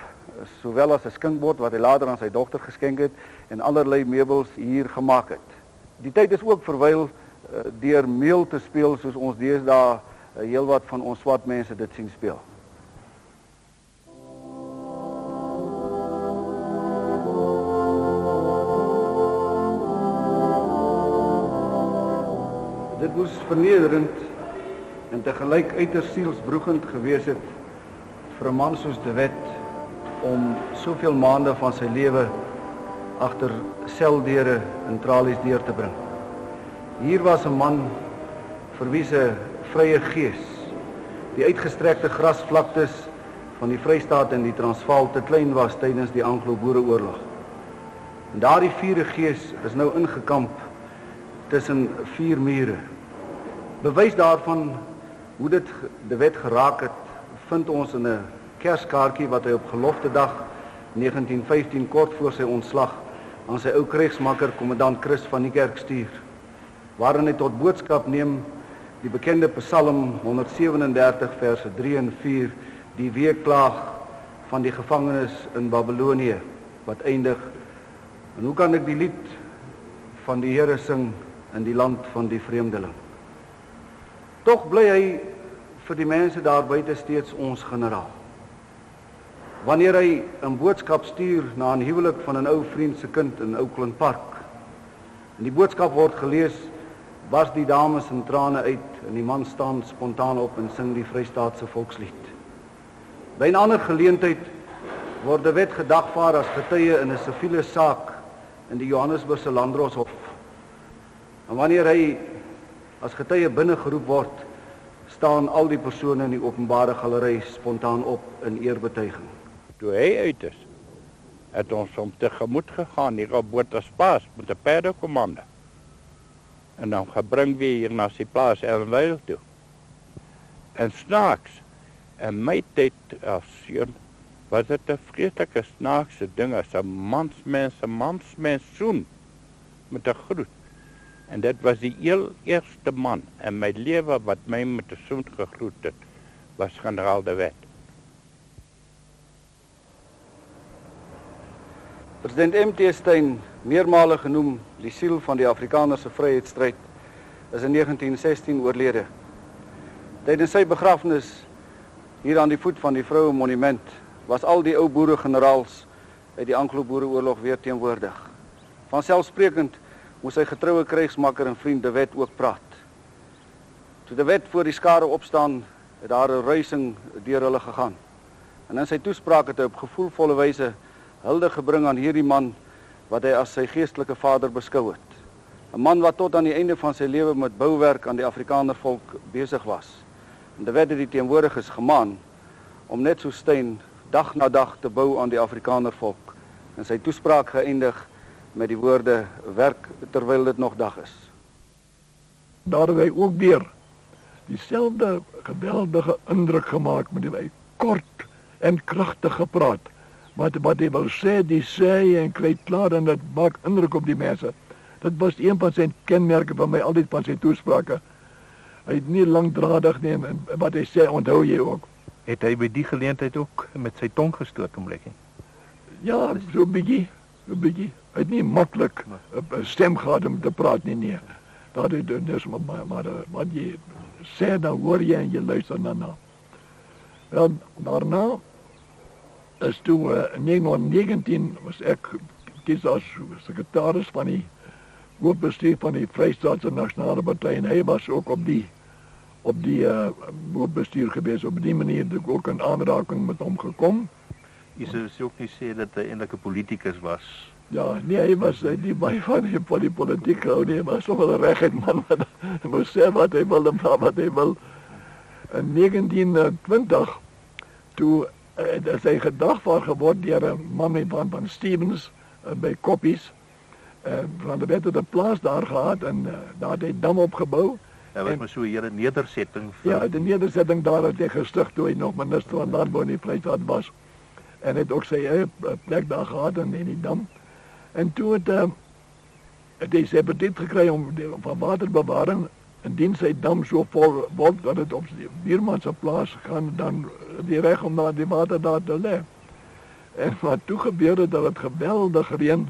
Speaker 4: sowel as 'n skinkbord wat hy later aan sy dogter geskenk het en allerlei meubels hier gemaak het. Die tyd is ook verwyl deur meel te speel soos ons deesdae heelwat van ons swart mense dit sien speel. Dit moes vernederend en tegelijk uiters sielsbroegend gewees het vir 'n man soos De Wet om soveel maande van sy lewe agter seldeure in tralies deur te bring. Hier was 'n man vir wie se vrye gees die uitgestrekte grasvlaktes van die Vrystaat en die Transvaal te klein was tydens die Anglo-Boereoorlog. En daardie vure gees is nou ingekamp tussen 4 mure. Bewys daarvan hoe dit De Wet geraak het, vind ons in 'n kerskaartjie wat hy op geloftedag 1915 kort voor sy ontslag aan sy ou krygsmakker kommandant Chris van die Kerk stuur, waarin hy tot boodskap neem die bekende Psalm 137 verse 3 en 4, die weeklaag van die gevangenes in Babylonië, wat eindig: en hoe kan ek die lied van die Here sing in die land van die vreemdeling? Tog bly hy vir die mense daar buite steeds ons generaal. Wanneer hy 'n boodskap stuur na 'n huwelik van 'n ou vriend se kind in Oakland Park, en die boodskap word gelees, bars die dames in trane uit en die man staan spontaan op en sing die Vrystaatse volkslied. By 'n ander geleentheid word De Wet gedagvaar as getuie in 'n siviele saak in die Johannesburgse Landdroshof. En wanneer hy as getuie binne geroep word, staan al die persone in die openbare galery spontaan op in eerbetuiging.
Speaker 3: Toe hy uit is, het ons hom tegemoet gegaan hier op Bottersplaas met 'n perdekommando. En dan gebring weer hier na sy plaas Elmwyl toe. En snaaks, in my tyd as seun, was dit 'n vreeslike snaakse ding as 'n mansmens soen met 'n groet. En dit was die heel eerste man in my lewe wat my met 'n soen gegroet het, was generaal De Wet.
Speaker 4: President M.T. Steyn, meermale genoem die siel van die Afrikanerse vryheidsstryd, is in 1916 oorlede. Tydens sy begrafnis hier aan die voet van die Vroue Monument was al die ou boere-generaals uit die Anglo-Boereoorlog weer teenwoordig. Vanselfsprekend moes sy getroue krygsmakker en vriend De Wet ook praat. Toe De Wet voor die skare opstaan, het daar 'n ruising deur hulle gegaan. En in sy toespraak het hy op gevoelvolle wyse hulde gebring aan hierdie man wat hy as sy geestelike vader beskou het. 'n Man wat tot aan die einde van sy lewe met bouwerk aan die Afrikaner volk besig was. En De Wet het die teenwoordiges gemaan om net so Steyn dag na dag te bou aan die Afrikaner volk. En sy toespraak geëindig met die woorde: werk terwyl dit nog dag is.
Speaker 2: Daar het hy ook weer dieselfde geweldige indruk gemaak met die kort en kragtig gepraat. Wat hy wil sê, die sê en kry klaar en dit maak indruk op die mense. Dit was een van sy kenmerke van my altyd van sy toesprake. Hy het nie langdradig neem en wat hy sê onthou jy ook.
Speaker 5: Het hy by die geleentheid ook met sy tong gestoot omleggie?
Speaker 2: Ja, so 'n bietjie. Hy het nie maklik 'n stem gehad om te praat nie. Dat het dus maar wat jy sê, dan hoor jy en jy luister daarna. Wel, daarna is toe in 1919 was ek kies as sekretaris van die hoofbestuur van die Vrystaatse Nasionale Party en hy was ook op die hoofbestuur gewees. Op die manier het ek ook in aanraking met hom gekom.
Speaker 5: Jy sou ook nie sê dat hy eintlik 'n politicus was.
Speaker 2: Ja, nee, hy was nie baie van die politiek hou nie, maar so 'n reguit man wat moes sê wat hy wil en wat hy wil. In 1920 toe is hy gedagvaar geword deur 'n man van Stevens by Koppies. Van De Wet het 'n plaas daar gehad en daar het hy dam opgebou.
Speaker 5: Hy was maar so 'n hele nedersetting vir...
Speaker 2: Ja, die nedersetting daar het hy gestig toe hy nog minister van Landbou in die Vrystaat was. En het ook sy eie plek daar gehad in die dam. En toe het hy sy petiet gekry om van waterbewaring, indien sy dam so vol word dat het op die buurman se plaas gaan, dan die reg om die water daar te lê. En wat toe gebeur het, dat het geweldig reën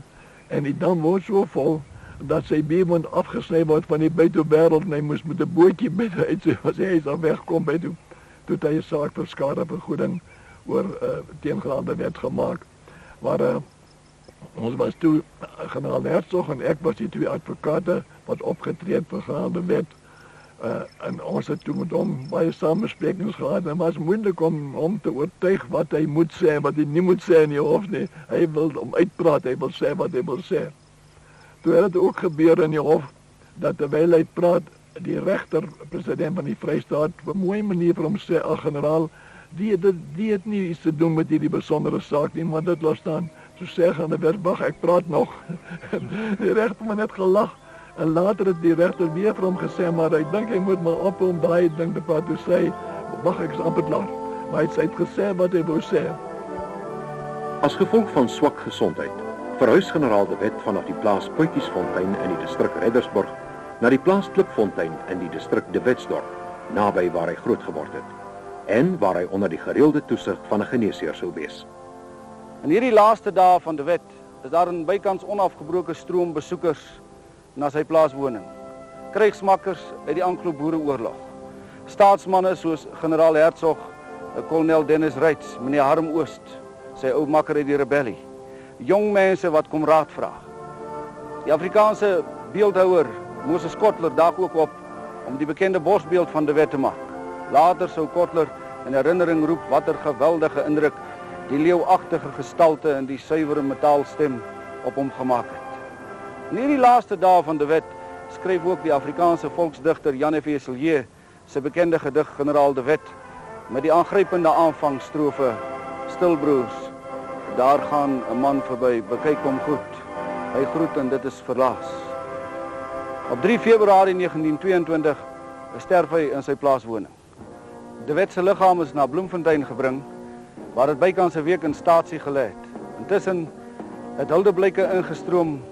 Speaker 2: en die dam word so vol dat sy buurman afgesny word van die buitewêreld en hy moes met 'n bootjie met uit hy sal wegkom by toe het hy 'n saak vir skadevergoeding oor teen generaal De Wet gemaak. Maar ons was toe generaal Hertzog en ek was die twee advokate wat opgetree het vir generaal De Wet. En ons het toe met hom baie samesprekings gehad en was moeilik om hom te oortuig wat hy moet sê, wat hy nie moet sê in die hof nie. Hy wil hom uitpraat, hy wil sê wat hy wil sê. Toe het dit ook gebeur in die hof, dat terwyl hy praat, die regter, president van die Vrystaat, op 'n mooi manier vir hom sê, ag generaal, die het nie iets te doen met hierdie besondere saak nie, maar dit laat staan. Toe sê gaan wag, ek praat nog. Die regter het net gelag. En later het die regter weer vir hom gesê, maar ek dink hy moet maar op om daai ding te praat. Toe sê hy, wag, ek is amper klaar. Maar hy het gesê wat hy wou sê.
Speaker 1: As gevolg van swak gesondheid, verhuis generaal De Wet vanaf die plaas Puitjiesfontein in die distrik Reddersburg na die plaas Klipfontein in die distrik De Wetsdorp, naby waar hy groot geword het, en waar hy onder die gereelde toesig van 'n geneesheer sou wees.
Speaker 4: In hierdie laaste dae van De Wet is daar 'n bykans onafgebroke stroom besoekers na sy plaaswoning. Krygsmakkers uit die Anglo-Boereoorlog. Staatsmanne soos generaal Hertzog, kolonel Dennis Reitz, meneer Harm Oost, sy ou makker uit die rebellie. Jong mense wat kom raad vra. Die Afrikaanse beeldhouer Moses Kotler daag ook op om die bekende bosbeeld van De Wet te maak. Later sou Kotler in herinnering roep watter geweldige indruk die leeuagtige gestalte en die suiwere metaalstem op hom gemaak het. In hierdie laaste dae van De Wet skryf ook die Afrikaanse volksdigter Jan F. Silje sy bekende gedig Generaal De Wet met die aangrypende aanvangstrofe: Stilbroers, daar gaan 'n man verby, bekyk hom goed. Hy groet en dit is verlaas. Op 3 Februarie 1922 sterf hy in sy plaaswoning. De Wet se liggaam is na Bloemfontein gebring, waar dit bykans 'n week in staatsie gelê het. Intussen het huldeblyke ingestroom,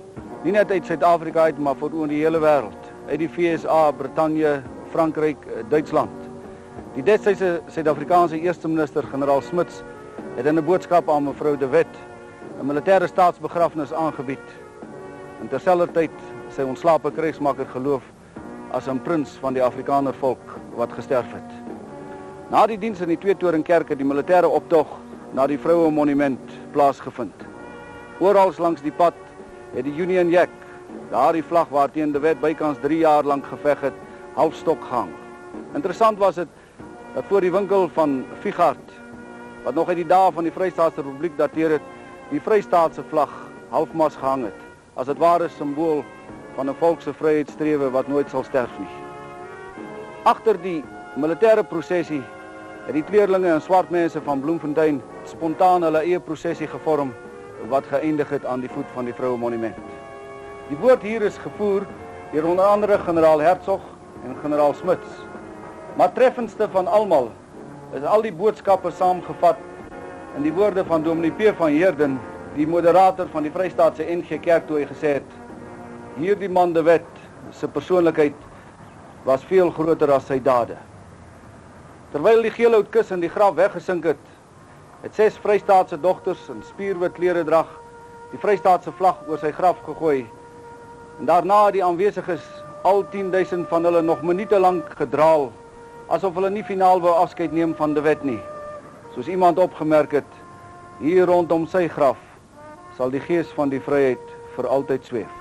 Speaker 4: nie net uit Suid-Afrika uit, maar vir oor die hele wêreld, uit die VSA, Brittanje, Frankryk, Duitsland. Die destydse Suid-Afrikaanse eerste minister, generaal Smuts, het in 'n boodskap aan mevrou De Wet 'n militêre staatsbegrafnis aangebied. En terselfdertyd sy ontslape krygsmakker geloof as 'n prins van die Afrikaner volk wat gesterf het. Na die diens in die Tweetoringkerk het die militêre optog na die Vroue Monument plaasgevind. Oral langs die pad het die Union Jack, daardie vlag waarteen De Wet bykans 3 jaar lank geveg het, halfstok gehang. Interessant was dit dat voor die winkel van Figart, wat nog uit die dae van die Vrystaatse Republiek dateer het, die Vrystaatse vlag halfmas gehang het, as dit ware simbool van 'n volk se vryheidsstrewe wat nooit sal sterf nie. Agter die militêre prosessie het die kleerlinge en swart mense van Bloemfontein spontaan hulle eie prosessie gevorm wat geëindig het aan die voet van die Vroue Monument. Die woord hier is gevoer deur onder andere generaal Hertzog en generaal Smuts. Maar treffendste van almal is al die boodskappe saamgevat in die woorde van Dominee P. van Heerden, die moderator van die Vrystaatse NG Kerk, toe hy gesê het: hierdie man De Wet se persoonlikheid was veel groter as sy dade. Terwyl die geelhoutkus in die graf weggesink het, het 6 Vrystaatse dogters in spierwit klere drag die Vrystaatse vlag oor sy graf gegooi. En daarna het die aanwesiges, al 10.000 van hulle, nog minute lank gedraal, asof hulle nie finaal wou afskeid neem van De Wet nie. Soos iemand opgemerk het, hier rondom sy graf sal die gees van die vryheid vir altyd zweef.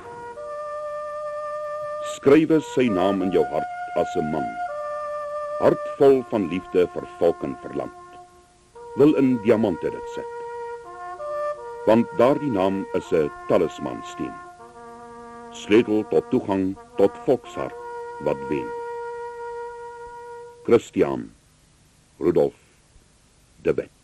Speaker 7: Skrywe sy naam in jou hart as 'n man, hartvol van liefde vir volk en vir land. Wil in diamante dit sit, want daardie naam is 'n talismansteen, sleutel tot toegang tot volkshart wat wen. Christian Rudolf De Wet.